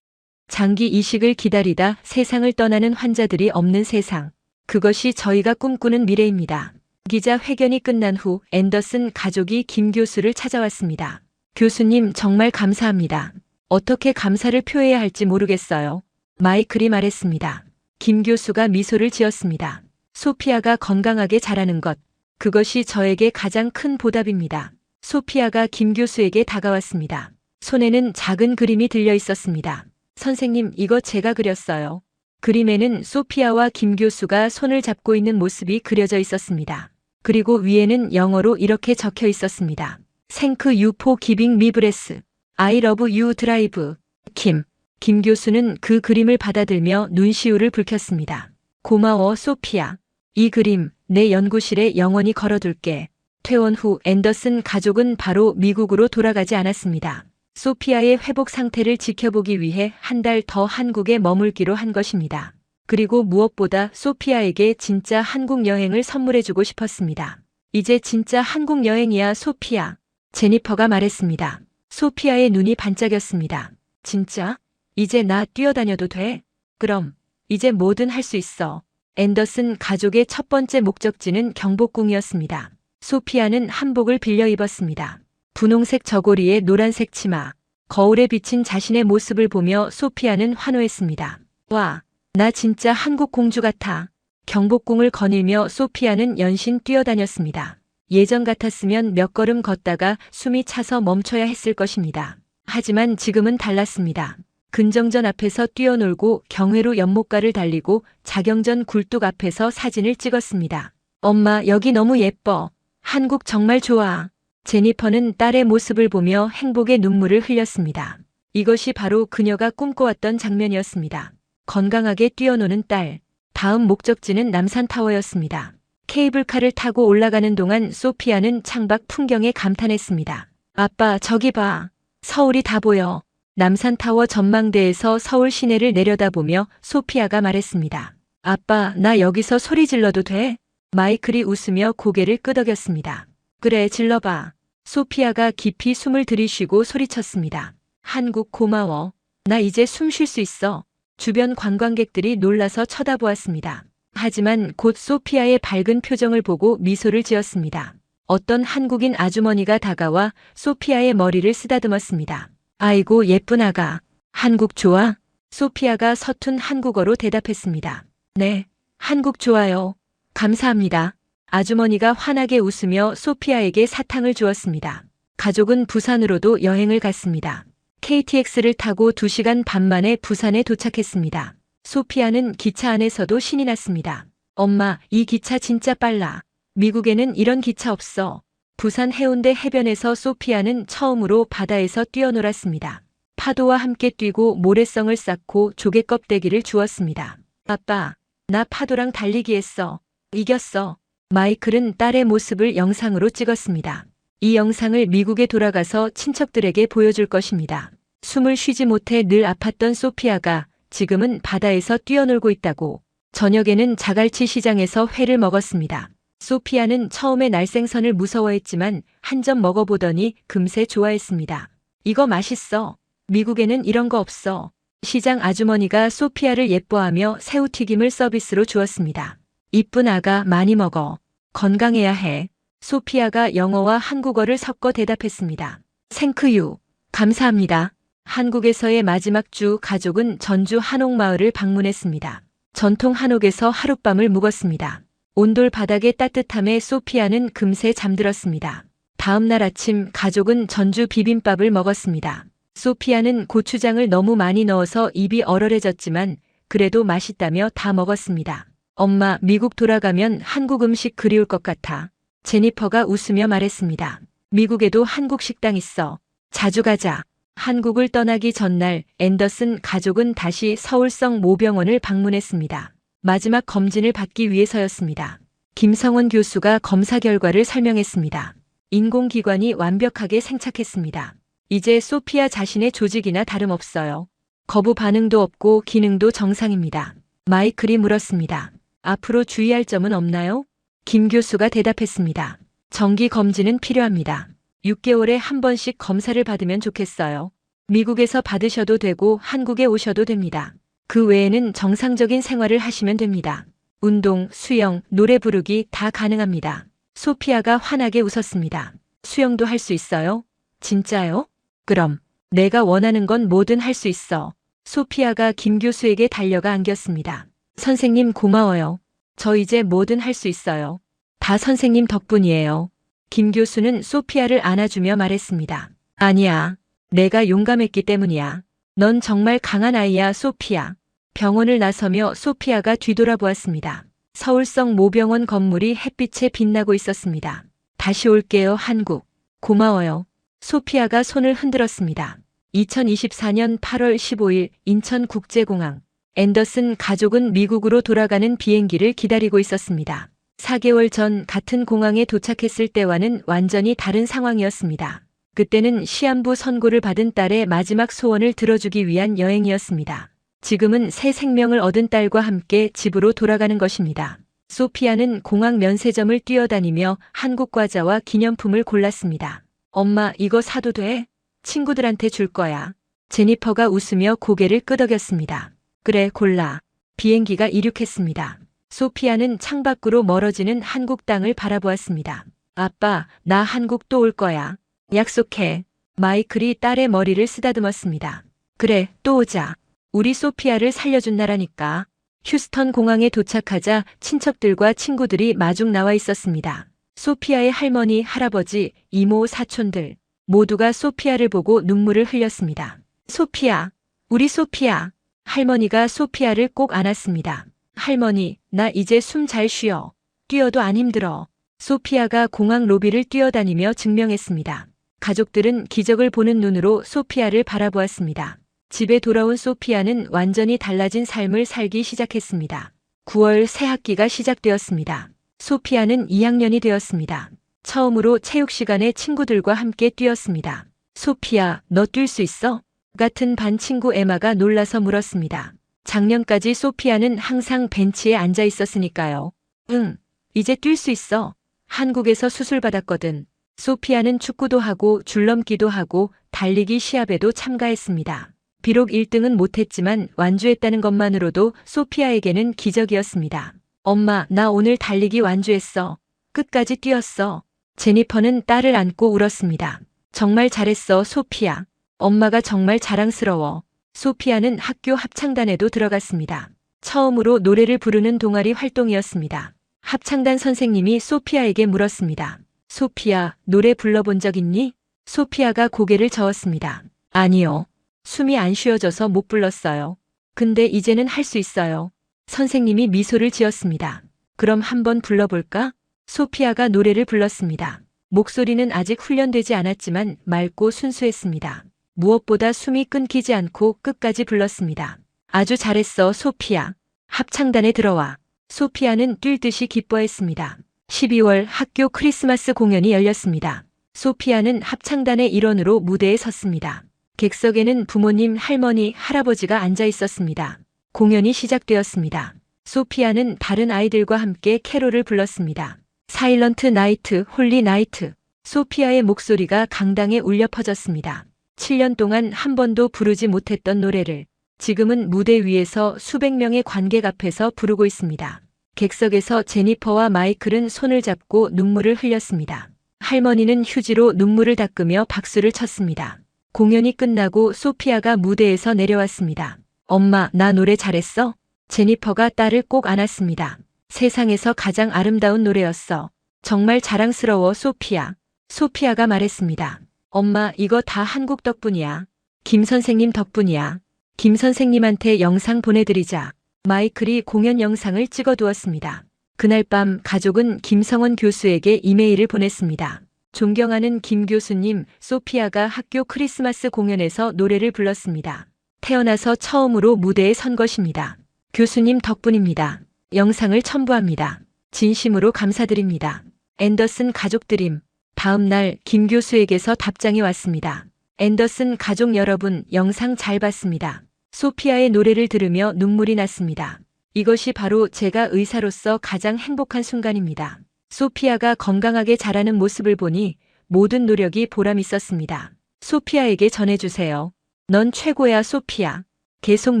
장기 이식을 기다리다 세상을 떠나는 환자들이 없는 세상. 그것이 저희가 꿈꾸는 미래입니다. 기자 회견이 끝난 후 앤더슨 가족이 김 교수를 찾아왔습니다. 교수님 정말 감사합니다. 어떻게 감사를 표해야 할지 모르겠어요. 마이클이 말했습니다. 김 교수가 미소를 지었습니다. 소피아가 건강하게 자라는 것, 그것이 저에게 가장 큰 보답입니다. 소피아가 김 교수에게 다가왔습니다. 손에는 작은 그림이 들려 있었습니다. 선생님, 이거 제가 그렸어요. 그림에는 소피아와 김 교수가 손을 잡고 있는 모습이 그려져 있었습니다. 그리고 위에는 영어로 이렇게 적혀 있었습니다. Thank you for giving me breath. I love you drive. 김 교수는 그 그림을 받아들며 눈시울을 붉혔습니다. 고마워 소피아. 이 그림 내 연구실에 영원히 걸어둘게. 퇴원 후 앤더슨 가족은 바로 미국으로 돌아가지 않았습니다. 소피아의 회복 상태를 지켜보기 위해 한 달 더 한국에 머물기로 한 것입니다. 그리고 무엇보다 소피아에게 진짜 한국 여행을 선물해주고 싶었습니다. 이제 진짜 한국 여행이야 소피아. 제니퍼가 말했습니다. 소피아의 눈이 반짝였습니다. 진짜? 이제 나 뛰어다녀도 돼? 그럼 이제 뭐든 할 수 있어. 앤더슨 가족의 첫 번째 목적지는 경복궁이었습니다. 소피아는 한복을 빌려 입었습니다. 분홍색 저고리에 노란색 치마, 거울에 비친 자신의 모습을 보며 소피아는 환호했습니다. 와, 나 진짜 한국 공주 같아. 경복궁을 거닐며 소피아는 연신 뛰어다녔습니다. 예전 같았으면 몇 걸음 걷다가 숨이 차서 멈춰야 했을 것입니다. 하지만 지금은 달랐습니다. 근정전 앞에서 뛰어놀고 경회로 연못가를 달리고 자경전 굴뚝 앞에서 사진을 찍었습니다. 엄마, 여기 너무 예뻐. 한국 정말 좋아. 제니퍼는 딸의 모습을 보며 행복의 눈물을 흘렸습니다. 이것이 바로 그녀가 꿈꿔왔던 장면이었습니다. 건강하게 뛰어노는 딸. 다음 목적지는 남산타워였습니다. 케이블카를 타고 올라가는 동안 소피아는 창밖 풍경에 감탄했습니다. 아빠, 저기 봐. 서울이 다 보여. 남산타워 전망대에서 서울 시내를 내려다보며 소피아가 말했습니다. 아빠, 나 여기서 소리 질러도 돼? 마이클이 웃으며 고개를 끄덕였습니다. 그래, 질러봐. 소피아가 깊이 숨을 들이쉬고 소리쳤습니다. 한국 고마워. 나 이제 숨 쉴 수 있어. 주변 관광객들이 놀라서 쳐다보았습니다. 하지만 곧 소피아의 밝은 표정을 보고 미소를 지었습니다. 어떤 한국인 아주머니가 다가와 소피아의 머리를 쓰다듬었습니다. 아이고 예쁜 아가. 한국 좋아? 소피아가 서툰 한국어로 대답했습니다. 네, 한국 좋아요. 감사합니다. 아주머니가 환하게 웃으며 소피아에게 사탕을 주었습니다. 가족은 부산으로도 여행을 갔습니다. KTX를 타고 2시간 반 만에 부산에 도착했습니다. 소피아는 기차 안에서도 신이 났습니다. 엄마, 이 기차 진짜 빨라. 미국에는 이런 기차 없어. 부산 해운대 해변에서 소피아는 처음으로 바다에서 뛰어놀았습니다. 파도와 함께 뛰고 모래성을 쌓고 조개 껍데기를 주었습니다. 아빠, 나 파도랑 달리기 했어. 이겼어. 마이클은 딸의 모습을 영상으로 찍었습니다. 이 영상을 미국에 돌아가서 친척들에게 보여줄 것입니다. 숨을 쉬지 못해 늘 아팠던 소피아가 지금은 바다에서 뛰어놀고 있다고. 저녁에는 자갈치 시장에서 회를 먹었습니다. 소피아는 처음에 날생선을 무서워했지만 한 점 먹어보더니 금세 좋아했습니다. 이거 맛있어. 미국에는 이런 거 없어. 시장 아주머니가 소피아를 예뻐하며 새우튀김을 서비스로 주었습니다. 이쁜 아가 많이 먹어. 건강해야 해. 소피아가 영어와 한국어를 섞어 대답했습니다. 생크유. 감사합니다. 한국에서의 마지막 주 가족은 전주 한옥마을을 방문했습니다. 전통 한옥에서 하룻밤을 묵었습니다. 온돌 바닥의 따뜻함에 소피아는 금세 잠들었습니다. 다음 날 아침 가족은 전주 비빔밥을 먹었습니다. 소피아는 고추장을 너무 많이 넣어서 입이 얼얼해졌지만 그래도 맛있다며 다 먹었습니다. 엄마, 미국 돌아가면 한국 음식 그리울 것 같아. 제니퍼가 웃으며 말했습니다. 미국에도 한국 식당 있어. 자주 가자. 한국을 떠나기 전날 앤더슨 가족은 다시 서울성 모병원을 방문했습니다. 마지막 검진을 받기 위해서였습니다. 김성원 교수가 검사 결과를 설명했습니다. 인공기관이 완벽하게 생착했습니다. 이제 소피아 자신의 조직이나 다름없어요. 거부 반응도 없고 기능도 정상입니다. 마이클이 물었습니다. 앞으로 주의할 점은 없나요? 김 교수가 대답했습니다. 정기 검진은 필요합니다. 6개월에 한 번씩 검사를 받으면 좋겠어요. 미국에서 받으셔도 되고 한국에 오셔도 됩니다. 그 외에는 정상적인 생활을 하시면 됩니다. 운동, 수영, 노래 부르기 다 가능합니다. 소피아가 환하게 웃었습니다. 수영도 할 수 있어요? 진짜요? 그럼 내가 원하는 건 뭐든 할 수 있어. 소피아가 김 교수에게 달려가 안겼습니다. 선생님 고마워요. 저 이제 뭐든 할 수 있어요. 다 선생님 덕분이에요. 김 교수는 소피아를 안아주며 말했습니다. 아니야. 내가 용감했기 때문이야. 넌 정말 강한 아이야, 소피아. 병원을 나서며 소피아가 뒤돌아보았습니다. 서울성 모병원 건물이 햇빛에 빛나고 있었습니다. 다시 올게요, 한국. 고마워요. 소피아가 손을 흔들었습니다. 2024년 8월 15일 인천국제공항. 앤더슨 가족은 미국으로 돌아가는 비행기를 기다리고 있었습니다. 4개월 전 같은 공항에 도착했을 때와는 완전히 다른 상황이었습니다. 그때는 시한부 선고를 받은 딸의 마지막 소원을 들어주기 위한 여행이었습니다. 지금은 새 생명을 얻은 딸과 함께 집으로 돌아가는 것입니다. 소피아는 공항 면세점을 뛰어다니며 한국 과자와 기념품을 골랐습니다. 엄마, 이거 사도 돼? 친구들한테 줄 거야. 제니퍼가 웃으며 고개를 끄덕였습니다. 그래, 골라. 비행기가 이륙했습니다. 소피아는 창밖으로 멀어지는 한국 땅을 바라보았습니다. 아빠, 나 한국 또 올 거야. 약속해. 마이클이 딸의 머리를 쓰다듬었습니다. 그래, 또 오자. 우리 소피아를 살려준 나라니까. 휴스턴 공항에 도착하자 친척들과 친구들이 마중 나와 있었습니다. 소피아의 할머니, 할아버지, 이모, 사촌들 모두가 소피아를 보고 눈물을 흘렸습니다. 소피아, 우리 소피아. 할머니가 소피아를 꼭 안았습니다. 할머니, 나 이제 숨 잘 쉬어. 뛰어도 안 힘들어. 소피아가 공항 로비를 뛰어다니며 증명했습니다. 가족들은 기적을 보는 눈으로 소피아를 바라보았습니다. 집에 돌아온 소피아는 완전히 달라진 삶을 살기 시작했습니다. 9월 새 학기가 시작되었습니다. 소피아는 2학년이 되었습니다. 처음으로 체육 시간에 친구들과 함께 뛰었습니다. 소피아, 너 뛸 수 있어? 같은 반 친구 에마가 놀라서 물었습니다. 작년까지 소피아는 항상 벤치에 앉아 있었으니까요. 응, 이제 뛸 수 있어. 한국에서 수술받았거든. 소피아는 축구도 하고 줄넘기도 하고 달리기 시합에도 참가했습니다. 비록 1등은 못했지만 완주했다는 것만으로도 소피아에게는 기적이었습니다. 엄마, 나 오늘 달리기 완주했어. 끝까지 뛰었어. 제니퍼는 딸을 안고 울었습니다. 정말 잘했어, 소피아. 엄마가 정말 자랑스러워. 소피아는 학교 합창단에도 들어갔습니다. 처음으로 노래를 부르는 동아리 활동이었습니다. 합창단 선생님이 소피아에게 물었습니다. 소피아, 노래 불러본 적 있니? 소피아가 고개를 저었습니다. 아니요. 숨이 안 쉬어져서 못 불렀어요. 근데 이제는 할 수 있어요. 선생님이 미소를 지었습니다. 그럼 한번 불러볼까? 소피아가 노래를 불렀습니다. 목소리는 아직 훈련되지 않았지만 맑고 순수했습니다. 무엇보다 숨이 끊기지 않고 끝까지 불렀습니다. 아주 잘했어, 소피아. 합창단에 들어와. 소피아는 뛸 듯이 기뻐했습니다. 12월 학교 크리스마스 공연이 열렸습니다. 소피아는 합창단의 일원으로 무대에 섰습니다. 객석에는 부모님, 할머니, 할아버지가 앉아 있었습니다. 공연이 시작되었습니다. 소피아는 다른 아이들과 함께 캐롤을 불렀습니다. 사일런트 나이트, 홀리 나이트. 소피아의 목소리가 강당에 울려 퍼졌습니다. 7년 동안 한 번도 부르지 못했던 노래를 지금은 무대 위에서 수백 명의 관객 앞에서 부르고 있습니다. 객석에서 제니퍼와 마이클은 손을 잡고 눈물을 흘렸습니다. 할머니는 휴지로 눈물을 닦으며 박수를 쳤습니다. 공연이 끝나고 소피아가 무대에서 내려왔습니다. 엄마, 나 노래 잘했어? 제니퍼가 딸을 꼭 안았습니다. 세상에서 가장 아름다운 노래였어. 정말 자랑스러워, 소피아. 소피아가 말했습니다. 엄마, 이거 다 한국 덕분이야. 김 선생님 덕분이야. 김 선생님한테 영상 보내드리자. 마이클이 공연 영상을 찍어두었습니다. 그날 밤 가족은 김성원 교수에게 이메일을 보냈습니다. 존경하는 김 교수님, 소피아가 학교 크리스마스 공연에서 노래를 불렀습니다. 태어나서 처음으로 무대에 선 것입니다. 교수님 덕분입니다. 영상을 첨부합니다. 진심으로 감사드립니다. 앤더슨 가족드림. 다음 날 김 교수에게서 답장이 왔습니다. 앤더슨 가족 여러분, 영상 잘 봤습니다. 소피아의 노래를 들으며 눈물이 났습니다. 이것이 바로 제가 의사로서 가장 행복한 순간입니다. 소피아가 건강하게 자라는 모습을 보니 모든 노력이 보람 있었습니다. 소피아에게 전해주세요. 넌 최고야, 소피아. 계속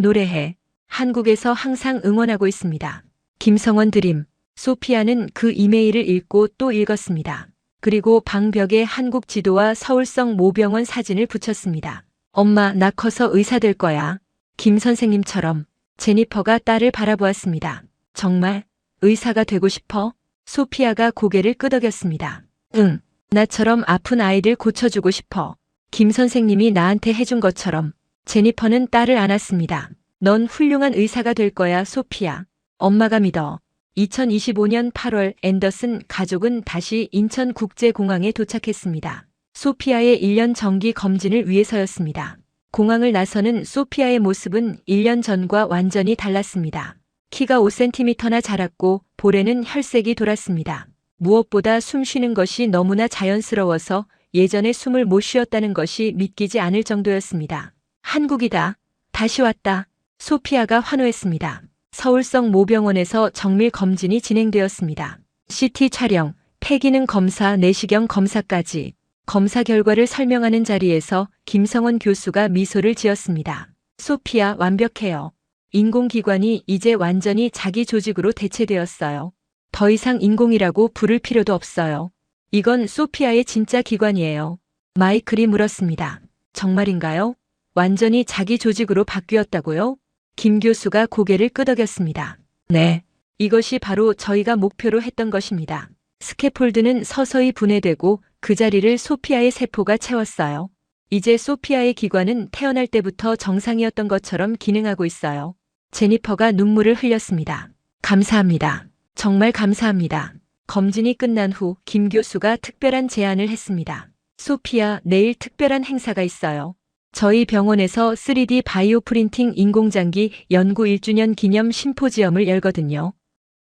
노래해. 한국에서 항상 응원하고 있습니다. 김성원 드림. 소피아는 그 이메일을 읽고 또 읽었습니다. 그리고 방벽에 한국 지도와 서울성 모병원 사진을 붙였습니다. 엄마, 나 커서 의사 될 거야. 김 선생님처럼. 제니퍼가 딸을 바라보았습니다. 정말 의사가 되고 싶어? 소피아가 고개를 끄덕였습니다. 응, 나처럼 아픈 아이들 고쳐주고 싶어. 김 선생님이 나한테 해준 것처럼. 제니퍼는 딸을 안았습니다. 넌 훌륭한 의사가 될 거야, 소피아. 엄마가 믿어. 2025년 8월 앤더슨 가족은 다시 인천국제공항에 도착했습니다. 소피아의 1년 정기 검진을 위해서였습니다. 공항을 나서는 소피아의 모습은 1년 전과 완전히 달랐습니다. 키가 5cm나 자랐고 볼에는 혈색이 돌았습니다. 무엇보다 숨 쉬는 것이 너무나 자연스러워서 예전에 숨을 못 쉬었다는 것이 믿기지 않을 정도였습니다. 한국이다. 다시 왔다. 소피아가 환호했습니다. 서울성 모병원에서 정밀 검진이 진행되었습니다. CT 촬영, 폐기능 검사, 내시경 검사까지. 검사 결과를 설명하는 자리에서 김성원 교수가 미소를 지었습니다. 소피아, 완벽해요. 인공기관이 이제 완전히 자기 조직으로 대체되었어요. 더 이상 인공이라고 부를 필요도 없어요. 이건 소피아의 진짜 기관이에요. 마이클이 물었습니다. 정말인가요? 완전히 자기 조직으로 바뀌었다고요? 김 교수가 고개를 끄덕였습니다. 네. 이것이 바로 저희가 목표로 했던 것입니다. 스캐폴드는 서서히 분해되고 그 자리를 소피아의 세포가 채웠어요. 이제 소피아의 기관은 태어날 때부터 정상이었던 것처럼 기능하고 있어요. 제니퍼가 눈물을 흘렸습니다. 감사합니다. 정말 감사합니다. 검진이 끝난 후 김 교수가 특별한 제안을 했습니다. 소피아, 내일 특별한 행사가 있어요. 저희 병원에서 3D 바이오 프린팅 인공장기 연구 1주년 기념 심포지엄을 열거든요.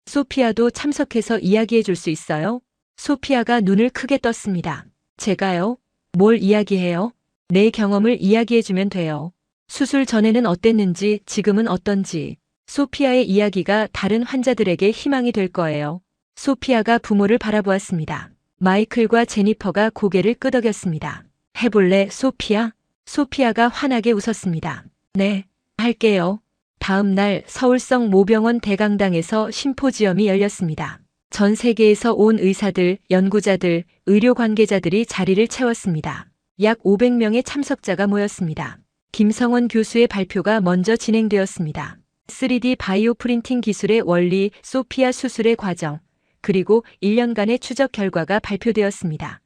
소피아도 참석해서 이야기해 줄 수 있어요? 소피아가 눈을 크게 떴습니다. 제가요? 뭘 이야기해요? 내 경험을 이야기해 주면 돼요. 수술 전에는 어땠는지, 지금은 어떤지. 소피아의 이야기가 다른 환자들에게 희망이 될 거예요. 소피아가 부모를 바라보았습니다. 마이클과 제니퍼가 고개를 끄덕였습니다. 해볼래, 소피아? 소피아가 환하게 웃었습니다. 네, 할게요. 다음 날 서울성 모병원 대강당에서 심포지엄이 열렸습니다. 전 세계에서 온 의사들, 연구자들, 의료 관계자들이 자리를 채웠습니다. 약 500명의 참석자가 모였습니다. 김성원 교수의 발표가 먼저 진행되었습니다. 3D 바이오 프린팅 기술의 원리, 소피아 수술의 과정, 그리고 1년간의 추적 결과가 발표되었습니다.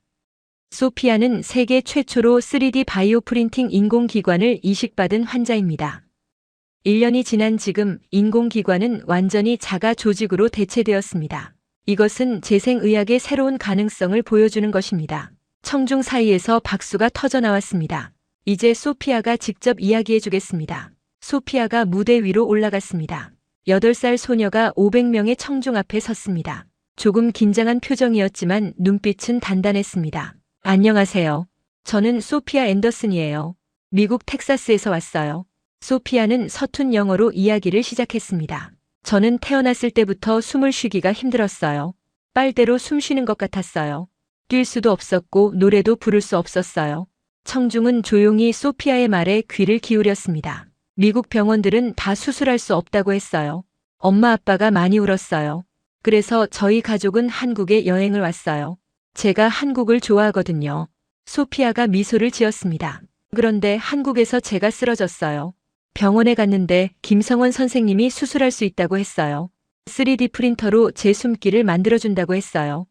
소피아는 세계 최초로 3D 바이오 프린팅 인공기관을 이식받은 환자입니다. 1년이 지난 지금 인공기관은 완전히 자가 조직으로 대체되었습니다. 이것은 재생의학의 새로운 가능성을 보여주는 것입니다. 청중 사이에서 박수가 터져 나왔습니다. 이제 소피아가 직접 이야기해 주겠습니다. 소피아가 무대 위로 올라갔습니다. 8살 소녀가 500명의 청중 앞에 섰습니다. 조금 긴장한 표정이었지만 눈빛은 단단했습니다. 안녕하세요. 저는 소피아 앤더슨이에요. 미국 텍사스에서 왔어요. 소피아는 서툰 영어로 이야기를 시작했습니다. 저는 태어났을 때부터 숨을 쉬기가 힘들었어요. 빨대로 숨 쉬는 것 같았어요. 뛸 수도 없었고 노래도 부를 수 없었어요. 청중은 조용히 소피아의 말에 귀를 기울였습니다. 미국 병원들은 다 수술할 수 없다고 했어요. 엄마 아빠가 많이 울었어요. 그래서 저희 가족은 한국에 여행을 왔어요. 제가 한국을 좋아하거든요. 소피아가 미소를 지었습니다. 그런데 한국에서 제가 쓰러졌어요. 병원에 갔는데 김성원 선생님이 수술할 수 있다고 했어요. 3D 프린터로 제 숨기를 만들어준다고 했어요.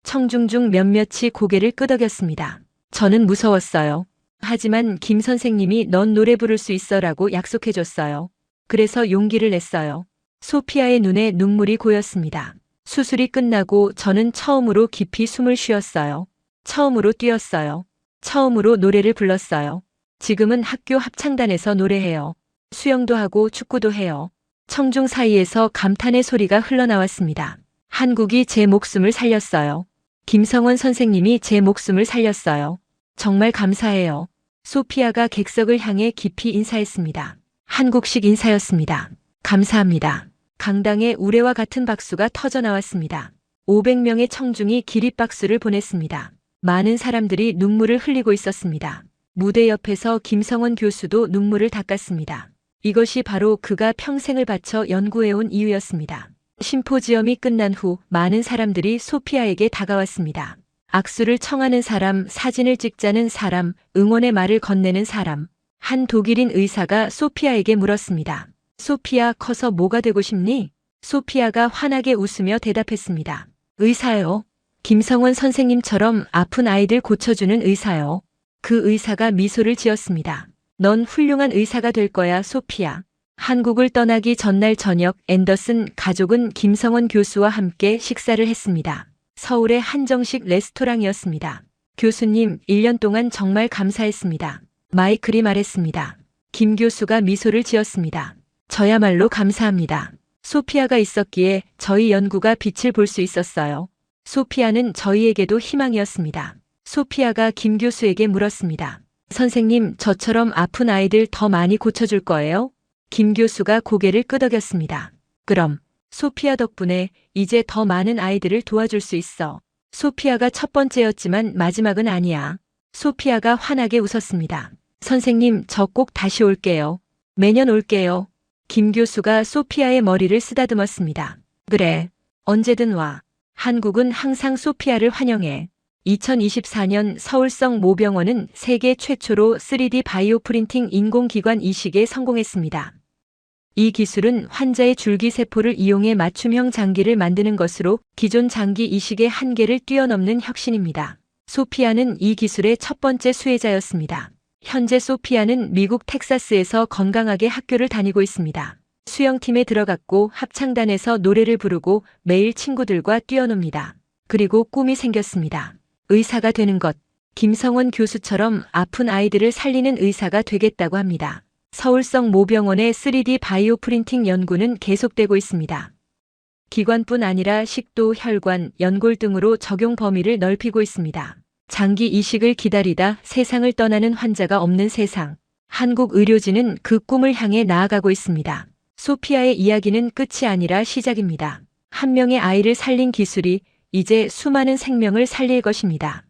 청중 중 몇몇이 고개를 끄덕였습니다. 저는 무서웠어요. 하지만 김 선생님이 넌 노래 부를 수 있어라고 약속해줬어요. 그래서 용기를 냈어요. 소피아의 눈에 눈물이 고였습니다. 수술이 끝나고 저는 처음으로 깊이 숨을 쉬었어요. 처음으로 뛰었어요. 처음으로 노래를 불렀어요. 지금은 학교 합창단에서 노래해요. 수영도 하고 축구도 해요. 청중 사이에서 감탄의 소리가 흘러나왔습니다. 한국이 제 목숨을 살렸어요. 김성원 선생님이 제 목숨을 살렸어요. 정말 감사해요. 소피아가 객석을 향해 깊이 인사했습니다. 한국식 인사였습니다. 감사합니다. 강당에 우레와 같은 박수가 터져 나왔습니다. 500명의 청중이 기립박수를 보냈습니다. 많은 사람들이 눈물을 흘리고 있었습니다. 무대 옆에서 김성원 교수도 눈물을 닦았습니다. 이것이 바로 그가 평생을 바쳐 연구해온 이유였습니다. 심포지엄이 끝난 후 많은 사람들이 소피아에게 다가왔습니다. 악수를 청하는 사람, 사진을 찍자는 사람, 응원의 말을 건네는 사람. 한 독일인 의사가 소피아에게 물었습니다. 소피아, 커서 뭐가 되고 싶니? 소피아가 환하게 웃으며 대답했습니다. 의사요. 김성원 선생님처럼 아픈 아이들 고쳐주는 의사요. 그 의사가 미소를 지었습니다. 넌 훌륭한 의사가 될 거야, 소피아. 한국을 떠나기 전날 저녁 앤더슨 가족은 김성원 교수와 함께 식사를 했습니다. 서울의 한정식 레스토랑이었습니다. 교수님, 1년 동안 정말 감사했습니다. 마이클이 말했습니다. 김 교수가 미소를 지었습니다. 저야말로 감사합니다. 소피아가 있었기에 저희 연구가 빛을 볼 수 있었어요. 소피아는 저희에게도 희망이었습니다. 소피아가 김 교수에게 물었습니다. 선생님, 저처럼 아픈 아이들 더 많이 고쳐줄 거예요? 김 교수가 고개를 끄덕였습니다. 그럼, 소피아 덕분에 이제 더 많은 아이들을 도와줄 수 있어. 소피아가 첫 번째였지만 마지막은 아니야. 소피아가 환하게 웃었습니다. 선생님, 저 꼭 다시 올게요. 매년 올게요. 김 교수가 소피아의 머리를 쓰다듬었습니다. 그래, 언제든 와. 한국은 항상 소피아를 환영해. 2024년 서울성 모병원은 세계 최초로 3D 바이오 프린팅 인공기관 이식에 성공했습니다. 이 기술은 환자의 줄기세포를 이용해 맞춤형 장기를 만드는 것으로 기존 장기 이식의 한계를 뛰어넘는 혁신입니다. 소피아는 이 기술의 첫 번째 수혜자였습니다. 현재 소피아는 미국 텍사스에서 건강하게 학교를 다니고 있습니다. 수영팀에 들어갔고 합창단에서 노래를 부르고 매일 친구들과 뛰어놉니다. 그리고 꿈이 생겼습니다. 의사가 되는 것. 김성원 교수처럼 아픈 아이들을 살리는 의사가 되겠다고 합니다. 서울성 모병원의 3D 바이오 프린팅 연구는 계속되고 있습니다. 기관뿐 아니라 식도, 혈관, 연골 등으로 적용 범위를 넓히고 있습니다. 장기 이식을 기다리다 세상을 떠나는 환자가 없는 세상. 한국 의료진은 그 꿈을 향해 나아가고 있습니다. 소피아의 이야기는 끝이 아니라 시작입니다. 한 명의 아이를 살린 기술이 이제 수많은 생명을 살릴 것입니다.